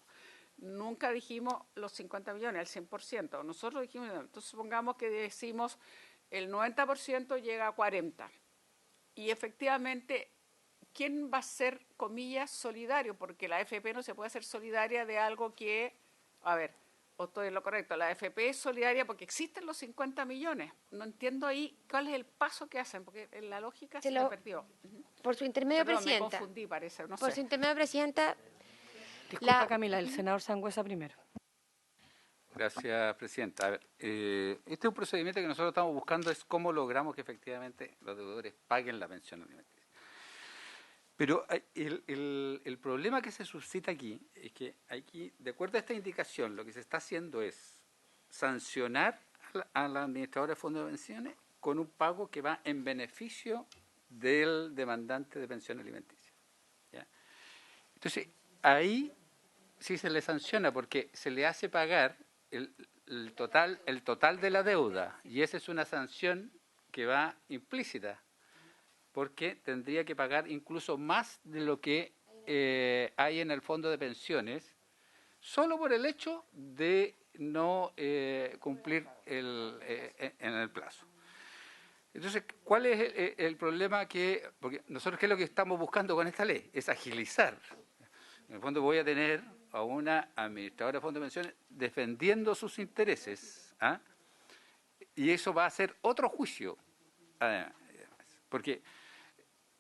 Nunca dijimos los 50 millones, el 100%. Nosotros dijimos, entonces supongamos que decimos el 90% llega a 40. Y efectivamente, ¿quién va a ser, comillas, solidario? Porque la AFP no se puede hacer solidaria de algo que, a ver, o estoy en lo correcto, la AFP es solidaria porque existen los 50 millones. No entiendo ahí cuál es el paso que hacen, porque en la lógica se me perdió. Por su intermedio, Perdón, presidenta. me confundí, parece, no sé. Por su intermedio, presidenta. Disculpa, Camila, el senador Sangüesa primero. Gracias, presidenta. A ver, este es un procedimiento que nosotros estamos buscando, es cómo logramos que efectivamente los deudores paguen la pensión alimenticia. Pero el problema que se suscita aquí es que aquí, de acuerdo a esta indicación, lo que se está haciendo es sancionar a la administradora de fondos de pensiones con un pago que va en beneficio del demandante de pensión alimenticia. ¿Ya? Entonces, ahí sí se le sanciona porque se le hace pagar el total de la deuda, y esa es una sanción que va implícita, porque tendría que pagar incluso más de lo que hay en el fondo de pensiones, solo por el hecho de no cumplir en el plazo. Entonces, ¿cuál es el problema? Porque nosotros, ¿qué es lo que estamos buscando con esta ley? Es agilizar. En el fondo voy a tener a una administradora de fondos de pensiones defendiendo sus intereses, ¿ah? Y eso va a ser otro juicio, porque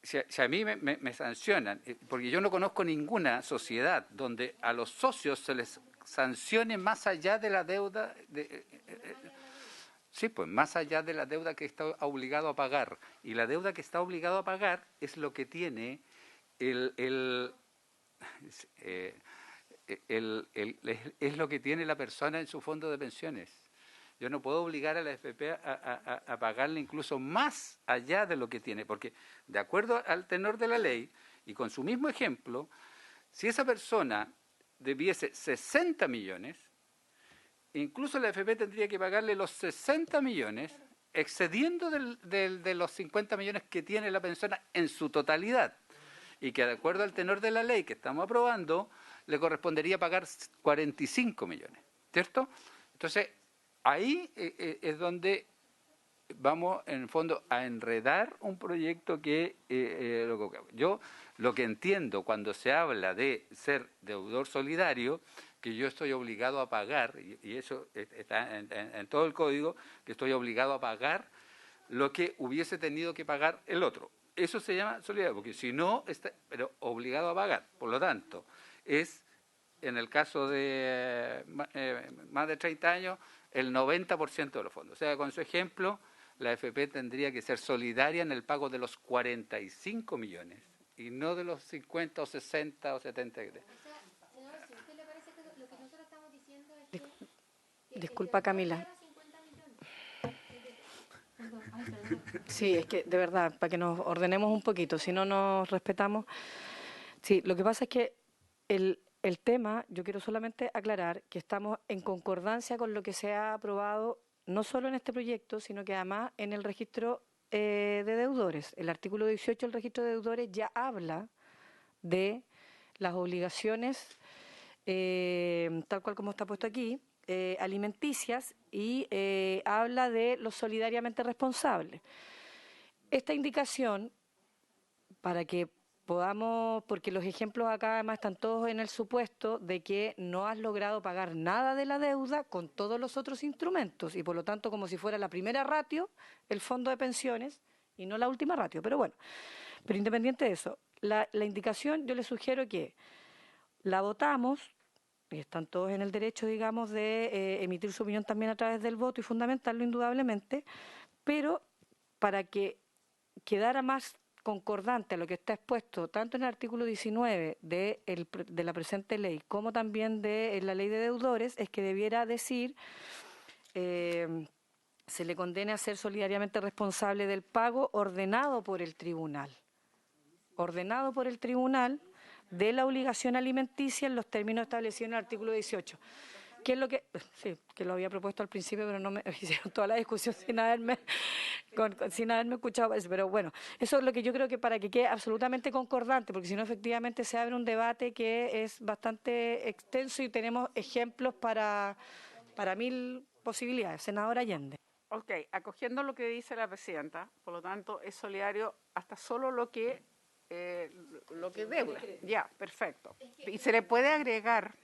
si a mí me sancionan, porque yo no conozco ninguna sociedad donde a los socios se les sancione más allá de la deuda, sí, pues más allá de la deuda que está obligado a pagar, y la deuda que está obligado a pagar es lo que tiene es lo que tiene la persona en su fondo de pensiones. Yo no puedo obligar a la AFP a pagarle incluso más allá de lo que tiene, porque de acuerdo al tenor de la ley, y con su mismo ejemplo, si esa persona debiese 60 millones, incluso la AFP tendría que pagarle los 60 millones, excediendo de los 50 millones que tiene la persona en su totalidad, y que de acuerdo al tenor de la ley que estamos aprobando, le correspondería pagar 45 millones, ¿cierto? Entonces, ahí es donde vamos, en el fondo, a enredar un proyecto que yo lo que entiendo cuando se habla de ser deudor solidario, que yo estoy obligado a pagar, y eso está en todo el código, que estoy obligado a pagar lo que hubiese tenido que pagar el otro. Eso se llama solidario, porque si no, está, pero obligado a pagar. Por lo tanto, es, en el caso de más de 30 años, el 90% de los fondos. O sea, con su ejemplo, la AFP tendría que ser solidaria en el pago de los 45 millones y no de los 50 o 60 o 70. Disculpa, Camila. Sí, es que de verdad, para que nos ordenemos un poquito, si no nos respetamos. Sí, lo que pasa es que el tema, yo quiero solamente aclarar que estamos en concordancia con lo que se ha aprobado, no solo en este proyecto, sino que además en el registro de deudores. El artículo 18 del registro de deudores ya habla de las obligaciones, tal cual como está puesto aquí, alimenticias, y habla de los solidariamente responsables. Esta indicación, para que podamos, porque los ejemplos acá además están todos en el supuesto de que no has logrado pagar nada de la deuda con todos los otros instrumentos y por lo tanto como si fuera la primera ratio el fondo de pensiones y no la última ratio. Pero bueno, pero independiente de eso, la indicación yo les sugiero que la votamos, y están todos en el derecho, digamos, de emitir su opinión también a través del voto y fundamentarlo indudablemente, pero para que quedara más concordante a lo que está expuesto tanto en el artículo 19 de la presente ley como también de la ley de deudores, es que debiera decir se le condene a ser solidariamente responsable del pago ordenado por el tribunal de la obligación alimenticia en los términos establecidos en el artículo 18. ¿Qué es lo que...? Sí, que lo había propuesto al principio, pero no me hicieron toda la discusión sin haberme escuchado. Pero bueno, eso es lo que yo creo que para que quede absolutamente concordante, porque si no, efectivamente, se abre un debate que es bastante extenso y tenemos ejemplos para 1000 posibilidades. Senadora Allende. Ok, acogiendo lo que dice la presidenta, por lo tanto, es solidario hasta solo lo que deuda. Ya, perfecto. Y se le puede agregar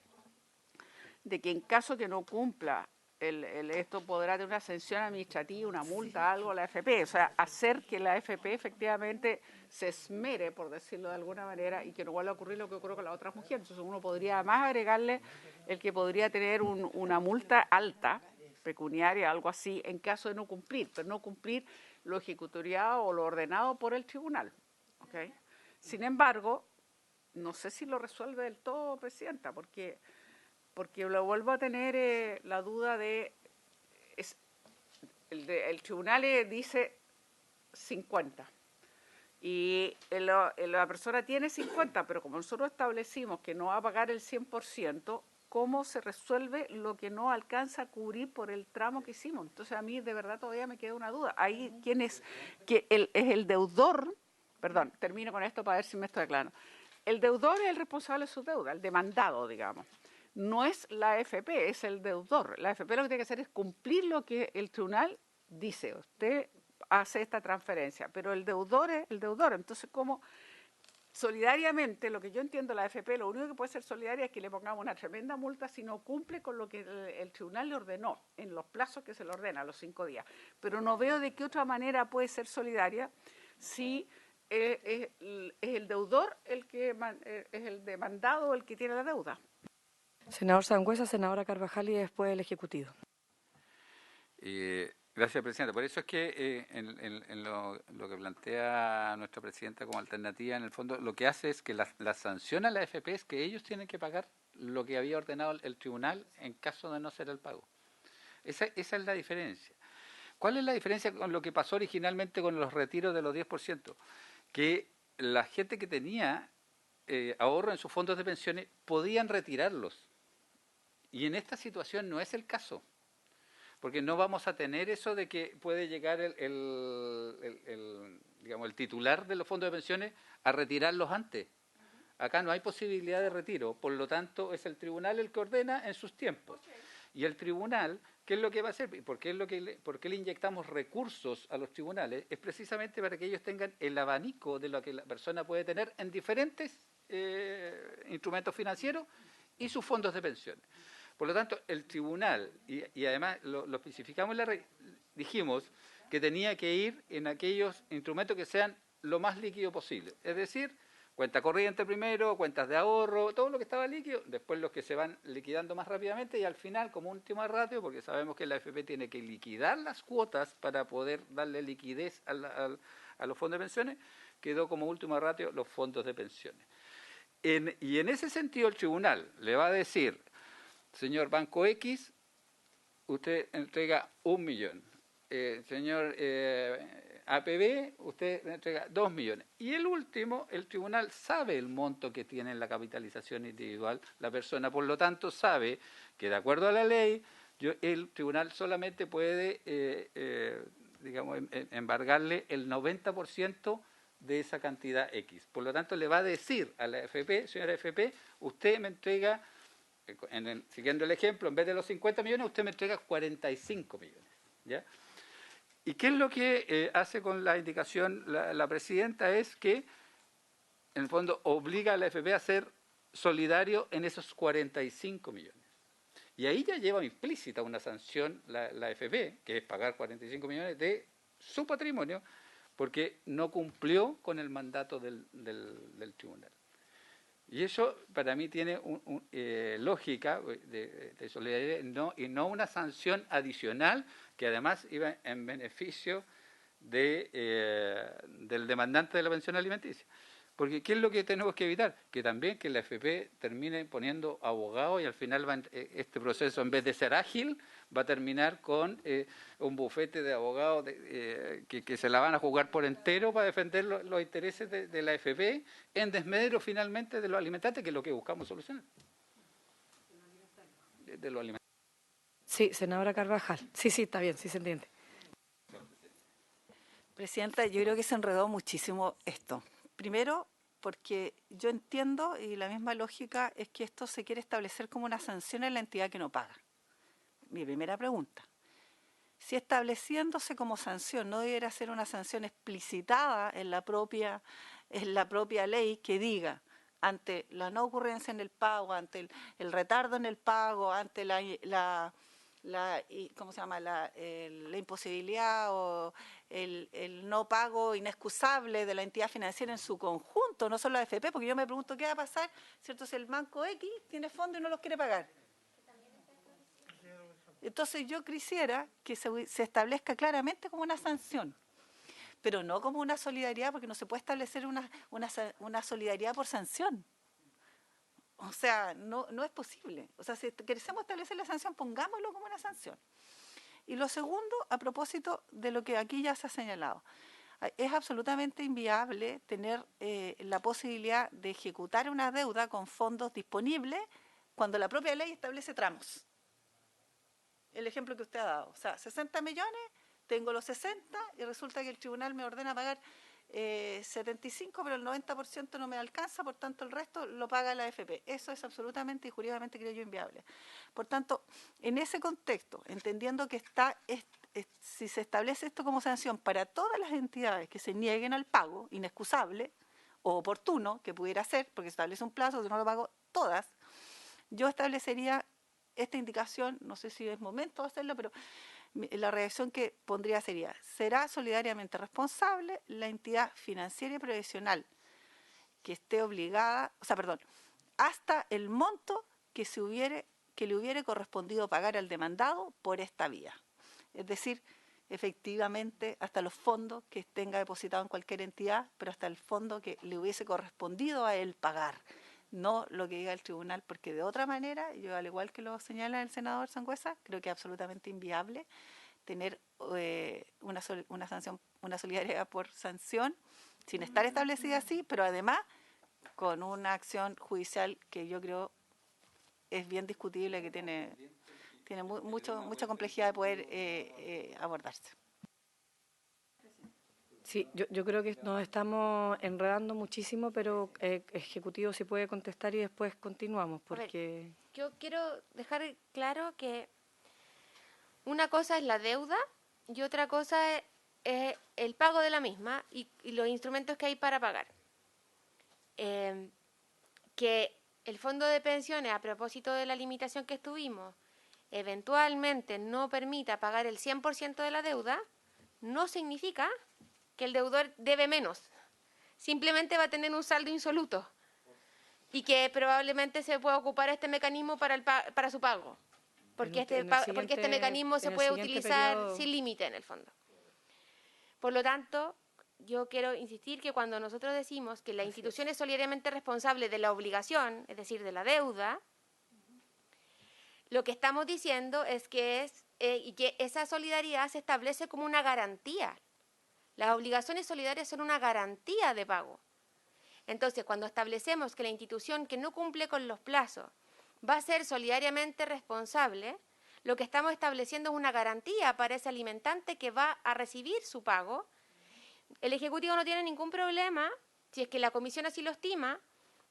de que en caso que no cumpla esto podrá tener una sanción administrativa, una multa, algo a la AFP, o sea, hacer que la AFP efectivamente se esmere, por decirlo de alguna manera, y que no vuelva a ocurrir lo que ocurrió con las otras mujeres. Entonces uno podría además agregarle el que podría tener una multa alta, pecuniaria, algo así, en caso de no cumplir, pero no cumplir lo ejecutoriado o lo ordenado por el tribunal. ¿Okay? Sin embargo, no sé si lo resuelve del todo, presidenta, porque lo vuelvo a tener la duda de el tribunal dice 50 y la persona tiene 50, pero como nosotros establecimos que no va a pagar el 100%, ¿cómo se resuelve lo que no alcanza a cubrir por el tramo que hicimos? Entonces a mí de verdad todavía me queda una duda. Ahí quién es el deudor, perdón, termino con esto para ver si me estoy claro. El deudor es el responsable de su deuda, el demandado, digamos. No es la AFP, es el deudor. La AFP lo que tiene que hacer es cumplir lo que el tribunal dice. Usted hace esta transferencia, pero el deudor es el deudor. Entonces, como solidariamente, lo que yo entiendo la AFP, lo único que puede ser solidaria es que le pongamos una tremenda multa si no cumple con lo que el tribunal le ordenó, en los plazos que se le ordena, los 5 días. Pero no veo de qué otra manera puede ser solidaria si es el deudor es el demandado el que tiene la deuda. Senador Sangüesa, senadora Carvajal y después el Ejecutivo. Gracias, Presidenta. Por eso es que en lo que plantea nuestra Presidenta como alternativa, en el fondo, lo que hace es que la sanción a la AFP es que ellos tienen que pagar lo que había ordenado el tribunal en caso de no ser el pago. Esa es la diferencia. ¿Cuál es la diferencia con lo que pasó originalmente con los retiros de los 10%? Que la gente que tenía ahorro en sus fondos de pensiones podían retirarlos. Y en esta situación no es el caso, porque no vamos a tener eso de que puede llegar digamos, el titular de los fondos de pensiones a retirarlos antes. Acá no hay posibilidad de retiro, por lo tanto es el tribunal el que ordena en sus tiempos. Y el tribunal, ¿qué es lo que va a hacer? ¿Por qué le inyectamos recursos a los tribunales? Es precisamente para que ellos tengan el abanico de lo que la persona puede tener en diferentes instrumentos financieros y sus fondos de pensiones. Por lo tanto, el tribunal, y además lo especificamos en la ley, dijimos que tenía que ir en aquellos instrumentos que sean lo más líquido posible. Es decir, cuenta corriente primero, cuentas de ahorro, todo lo que estaba líquido, después los que se van liquidando más rápidamente y al final, como última ratio, porque sabemos que la AFP tiene que liquidar las cuotas para poder darle liquidez a los fondos de pensiones, quedó como última ratio los fondos de pensiones. Y en ese sentido el tribunal le va a decir, señor Banco X, usted entrega 1 millón. Señor APB, usted entrega 2 millones. Y el último, el tribunal sabe el monto que tiene en la capitalización individual la persona, por lo tanto sabe que de acuerdo a la ley, el tribunal solamente puede, digamos, embargarle el 90% de esa cantidad X. Por lo tanto, le va a decir a la AFP, señora AFP, usted me entrega, siguiendo el ejemplo, en vez de los 50 millones, usted me entrega 45 millones. ¿Ya? ¿Y qué es lo que hace con la indicación la presidenta? Es que, en el fondo, obliga a la AFP a ser solidario en esos 45 millones. Y ahí ya lleva implícita una sanción la AFP, que es pagar 45 millones de su patrimonio, porque no cumplió con el mandato del tribunal. Y eso para mí tiene lógica de solidaridad y no una sanción adicional que además iba en beneficio del demandante de la pensión alimenticia. Porque ¿qué es lo que tenemos que evitar? Que también que la AFP termine poniendo abogados y al final este proceso, en vez de ser ágil, va a terminar con un bufete de abogados que se la van a jugar por entero para defender los intereses de la AFP en desmedro finalmente de los alimentantes, que es lo que buscamos solucionar. De los alimentantes. Sí, senadora Carvajal. Sí, está bien, sí se entiende. Presidenta, yo creo que se enredó muchísimo esto. Primero, porque yo entiendo, y la misma lógica, es que esto se quiere establecer como una sanción en la entidad que no paga. Mi primera pregunta. Si estableciéndose como sanción no debiera ser una sanción explicitada en la propia ley que diga, ante la no ocurrencia en el pago, ante el retardo en el pago, ante la imposibilidad o el no pago inexcusable de la entidad financiera en su conjunto, no solo la AFP, porque yo me pregunto qué va a pasar, ¿cierto? Si el banco X tiene fondos y no los quiere pagar. Entonces yo quisiera que se establezca claramente como una sanción, pero no como una solidaridad, porque no se puede establecer una solidaridad por sanción. O sea, no es posible. O sea, si queremos establecer la sanción, pongámoslo como una sanción. Y lo segundo, a propósito de lo que aquí ya se ha señalado, es absolutamente inviable tener la posibilidad de ejecutar una deuda con fondos disponibles cuando la propia ley establece tramos. El ejemplo que usted ha dado. O sea, 60 millones, tengo los 60 y resulta que el tribunal me ordena pagar 75, pero el 90% no me alcanza, por tanto el resto lo paga la AFP. Eso es absolutamente y jurídicamente, creo yo, inviable. Por tanto, en ese contexto, entendiendo que si se establece esto como sanción para todas las entidades que se nieguen al pago inexcusable o oportuno, que pudiera ser, porque se establece un plazo, si no lo pago todas, yo establecería esta indicación, no sé si es momento de hacerlo, pero la redacción que pondría sería: será solidariamente responsable la entidad financiera y previsional que esté obligada, hasta el monto que le hubiere correspondido pagar al demandado por esta vía. Es decir, efectivamente, hasta los fondos que tenga depositado en cualquier entidad, pero hasta el fondo que le hubiese correspondido a él pagar. No lo que diga el tribunal, porque de otra manera, yo al igual que lo señala el senador Sangüesa, creo que es absolutamente inviable tener una sanción, una solidaridad por sanción, sin estar establecida así, pero además con una acción judicial que yo creo es bien discutible, que tiene mucha complejidad de poder abordarse. Sí, yo creo que nos estamos enredando muchísimo, pero Ejecutivo si puede contestar y después continuamos, porque... Yo quiero dejar claro que una cosa es la deuda y otra cosa es el pago de la misma y los instrumentos que hay para pagar. Que el fondo de pensiones, a propósito de la limitación que estuvimos, eventualmente no permita pagar el 100% de la deuda, no significa que el deudor debe menos. Simplemente va a tener un saldo insoluto y que probablemente se pueda ocupar este mecanismo para su pago, porque este mecanismo se puede utilizar sin límite en el fondo. Por lo tanto, yo quiero insistir que cuando nosotros decimos que la institución es solidariamente responsable de la obligación, es decir, de la deuda, lo que estamos diciendo es que esa solidaridad se establece como una garantía. Las obligaciones solidarias son una garantía de pago. Entonces, cuando establecemos que la institución que no cumple con los plazos va a ser solidariamente responsable, lo que estamos estableciendo es una garantía para ese alimentante que va a recibir su pago. El Ejecutivo no tiene ningún problema, si es que la Comisión así lo estima,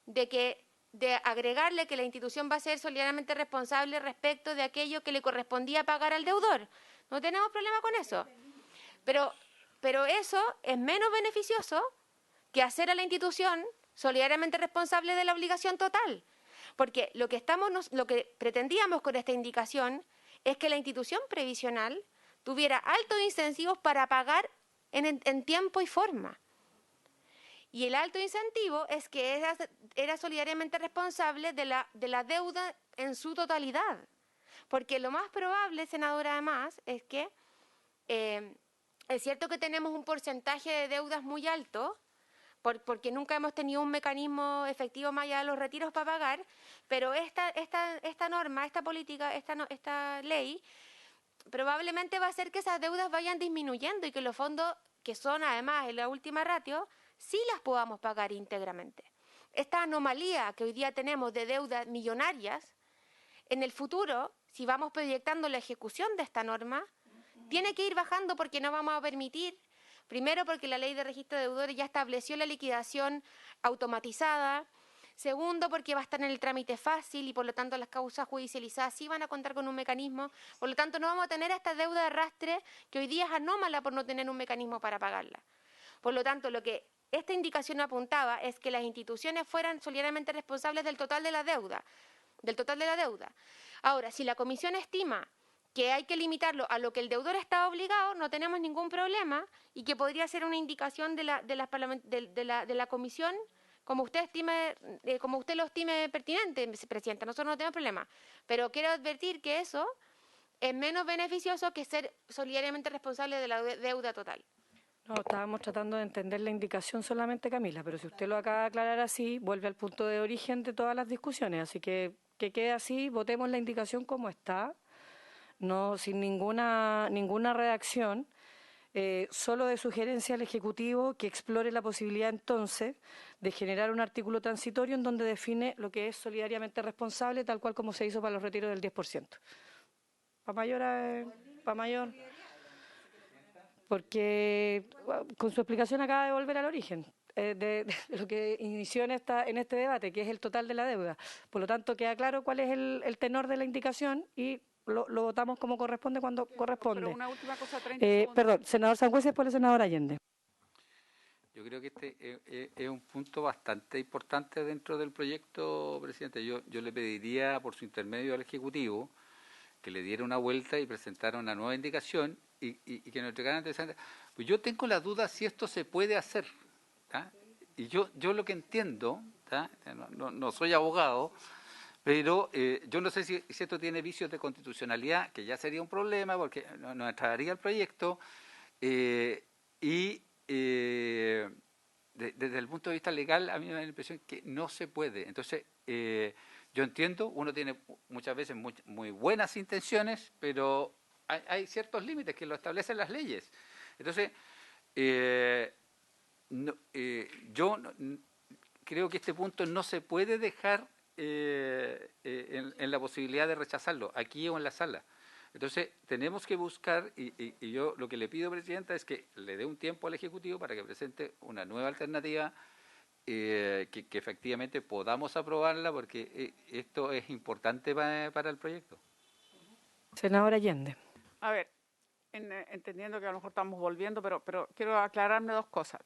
de agregarle que la institución va a ser solidariamente responsable respecto de aquello que le correspondía pagar al deudor. No tenemos problema con eso. Pero eso es menos beneficioso que hacer a la institución solidariamente responsable de la obligación total. Porque lo que pretendíamos con esta indicación es que la institución previsional tuviera altos incentivos para pagar en tiempo y forma. Y el alto incentivo es que era solidariamente responsable de la deuda en su totalidad. Porque lo más probable, senadora, además, es que es cierto que tenemos un porcentaje de deudas muy alto, porque nunca hemos tenido un mecanismo efectivo más allá de los retiros para pagar, pero esta norma, esta política, esta ley, probablemente va a hacer que esas deudas vayan disminuyendo y que los fondos, que son además en la última ratio, sí las podamos pagar íntegramente. Esta anomalía que hoy día tenemos de deudas millonarias, en el futuro, si vamos proyectando la ejecución de esta norma, tiene que ir bajando porque no vamos a permitir, primero porque la ley de registro de deudores ya estableció la liquidación automatizada, segundo porque va a estar en el trámite fácil y por lo tanto las causas judicializadas sí van a contar con un mecanismo, por lo tanto no vamos a tener esta deuda de arrastre que hoy día es anómala por no tener un mecanismo para pagarla. Por lo tanto, lo que esta indicación apuntaba es que las instituciones fueran solidariamente responsables del total de la deuda. Ahora, si la Comisión estima que hay que limitarlo a lo que el deudor está obligado, no tenemos ningún problema y que podría ser una indicación de la Comisión como usted lo estime pertinente, Presidenta. Nosotros no tenemos problema. Pero quiero advertir que eso es menos beneficioso que ser solidariamente responsable de la deuda total. No, estábamos tratando de entender la indicación solamente, Camila, pero si usted lo acaba de aclarar así, vuelve al punto de origen de todas las discusiones. Así que quede así, votemos la indicación como está, no sin ninguna redacción, solo de sugerencia al Ejecutivo que explore la posibilidad entonces de generar un artículo transitorio en donde define lo que es solidariamente responsable, tal cual como se hizo para los retiros del 10%. Para mayor, porque con su explicación acaba de volver al origen de lo que inició en este debate, que es el total de la deuda. Por lo tanto, queda claro cuál es el tenor de la indicación y lo votamos como corresponde cuando corresponde. Pero una última cosa, 30 segundos. Perdón, senador Sangüesa y después el senador Allende. Yo creo que este es un punto bastante importante dentro del proyecto, presidente. Yo le pediría por su intermedio al Ejecutivo que le diera una vuelta y presentara una nueva indicación y que nos entregaran antecedentes. Pues yo tengo la duda si esto se puede hacer. ¿Tá? Y yo lo que entiendo, ¿tá? No soy abogado, pero yo no sé si esto tiene vicios de constitucionalidad, que ya sería un problema porque no entraría el proyecto, desde el punto de vista legal a mí me da la impresión que no se puede. Entonces, yo entiendo, uno tiene muchas veces muy buenas intenciones, pero hay ciertos límites que lo establecen las leyes. Entonces, yo creo que este punto no se puede dejar en la posibilidad de rechazarlo, aquí o en la sala. Entonces, tenemos que buscar, y yo lo que le pido, Presidenta, es que le dé un tiempo al Ejecutivo para que presente una nueva alternativa, que efectivamente podamos aprobarla, porque esto es importante para el proyecto. Senadora Allende. A ver, entendiendo que a lo mejor estamos volviendo, pero quiero aclararme dos cosas.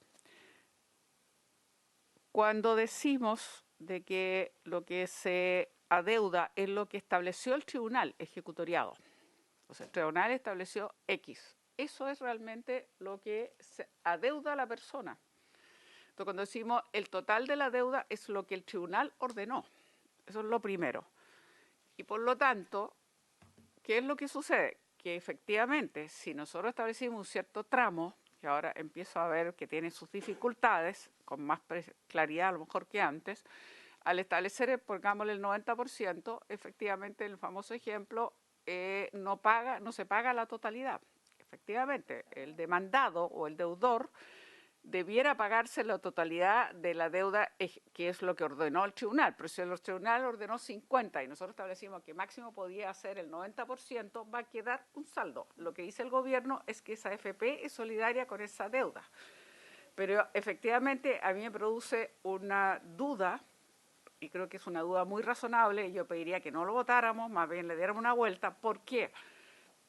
Cuando decimos de que lo que se adeuda es lo que estableció el tribunal ejecutoriado, o sea, el tribunal estableció X, eso es realmente lo que se adeuda a la persona. Entonces, cuando decimos el total de la deuda es lo que el tribunal ordenó, eso es lo primero. Y por lo tanto, ¿qué es lo que sucede? Que efectivamente, si nosotros establecimos un cierto tramo, que ahora empiezo a ver que tiene sus dificultades, con más claridad a lo mejor que antes, al establecer, pongámosle el 90%, efectivamente, en el famoso ejemplo, no se paga la totalidad. Efectivamente, el demandado o el deudor debiera pagarse la totalidad de la deuda, que es lo que ordenó el tribunal. Pero si el tribunal ordenó 50 y nosotros establecimos que máximo podía ser el 90%, va a quedar un saldo. Lo que dice el gobierno es que esa AFP es solidaria con esa deuda. Pero efectivamente a mí me produce una duda, y creo que es una duda muy razonable, y yo pediría que no lo votáramos, más bien le diéramos una vuelta. ¿Por qué?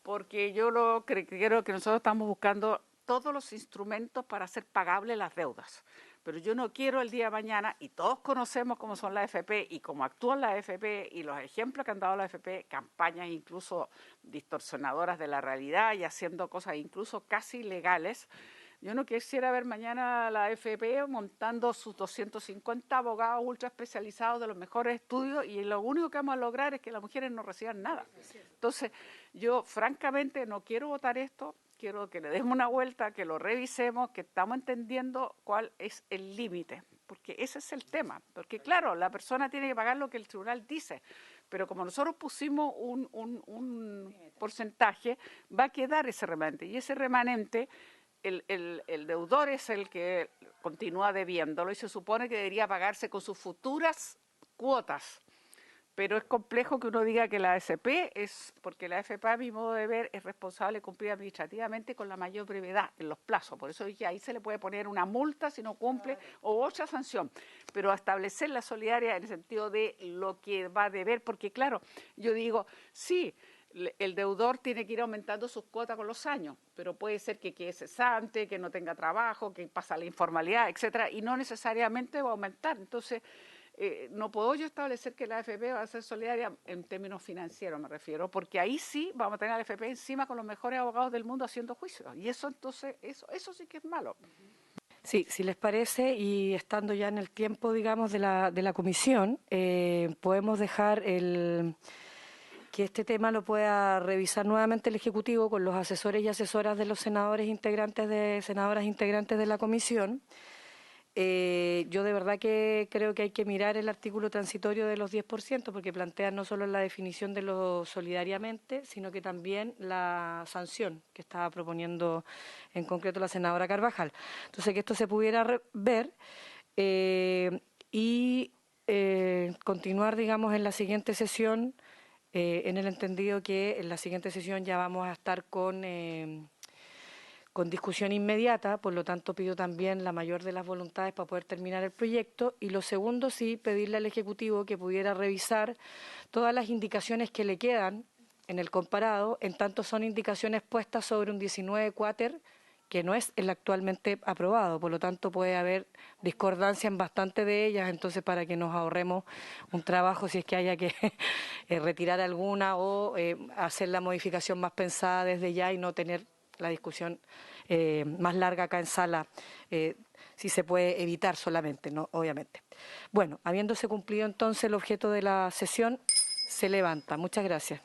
Porque yo creo que nosotros estamos buscando todos los instrumentos para hacer pagables las deudas. Pero yo no quiero el día de mañana, y todos conocemos cómo son las AFP y cómo actúan las AFP y los ejemplos que han dado las AFP, campañas incluso distorsionadoras de la realidad y haciendo cosas incluso casi ilegales. Yo no quisiera ver mañana la AFP montando sus 250 abogados ultra especializados de los mejores estudios y lo único que vamos a lograr es que las mujeres no reciban nada. Entonces, yo francamente no quiero votar esto, quiero que le demos una vuelta, que lo revisemos, que estamos entendiendo cuál es el límite, porque ese es el tema. Porque claro, la persona tiene que pagar lo que el tribunal dice, pero como nosotros pusimos un porcentaje, va a quedar ese remanente, y ese remanente el deudor es el que continúa debiéndolo y se supone que debería pagarse con sus futuras cuotas. Pero es complejo que uno diga que la AFP es, porque la AFP a mi modo de ver es responsable de cumplir administrativamente con la mayor brevedad en los plazos. Por eso dije, ahí se le puede poner una multa si no cumple o otra sanción. Pero establecer la solidaridad en el sentido de lo que va a deber, porque claro, yo digo, sí, el deudor tiene que ir aumentando sus cuotas con los años, pero puede ser que quede cesante, que no tenga trabajo, que pasa la informalidad, etcétera, y no necesariamente va a aumentar. Entonces, no puedo yo establecer que la AFP va a ser solidaria en términos financieros, me refiero, porque ahí sí vamos a tener a la AFP encima con los mejores abogados del mundo haciendo juicios, y eso entonces, eso sí que es malo. Sí, si les parece, y estando ya en el tiempo, digamos, de la comisión, podemos dejar que este tema lo pueda revisar nuevamente el Ejecutivo con los asesores y asesoras de los senadoras integrantes de la comisión. Yo de verdad que creo que hay que mirar el artículo transitorio de los 10%, porque plantea no solo la definición de lo solidariamente, sino que también la sanción que estaba proponiendo en concreto la senadora Carvajal. Entonces, que esto se pudiera ver y continuar, digamos, en la siguiente sesión, en el entendido que en la siguiente sesión ya vamos a estar con discusión inmediata, por lo tanto pido también la mayor de las voluntades para poder terminar el proyecto. Y lo segundo, sí, pedirle al Ejecutivo que pudiera revisar todas las indicaciones que le quedan en el comparado, en tanto son indicaciones puestas sobre un 19 cuáter, que no es el actualmente aprobado, por lo tanto puede haber discordancia en bastante de ellas, entonces para que nos ahorremos un trabajo si es que haya que retirar alguna o hacer la modificación más pensada desde ya y no tener la discusión más larga acá en sala, si se puede evitar solamente, ¿no? Obviamente. Bueno, habiéndose cumplido entonces el objeto de la sesión, se levanta. Muchas gracias.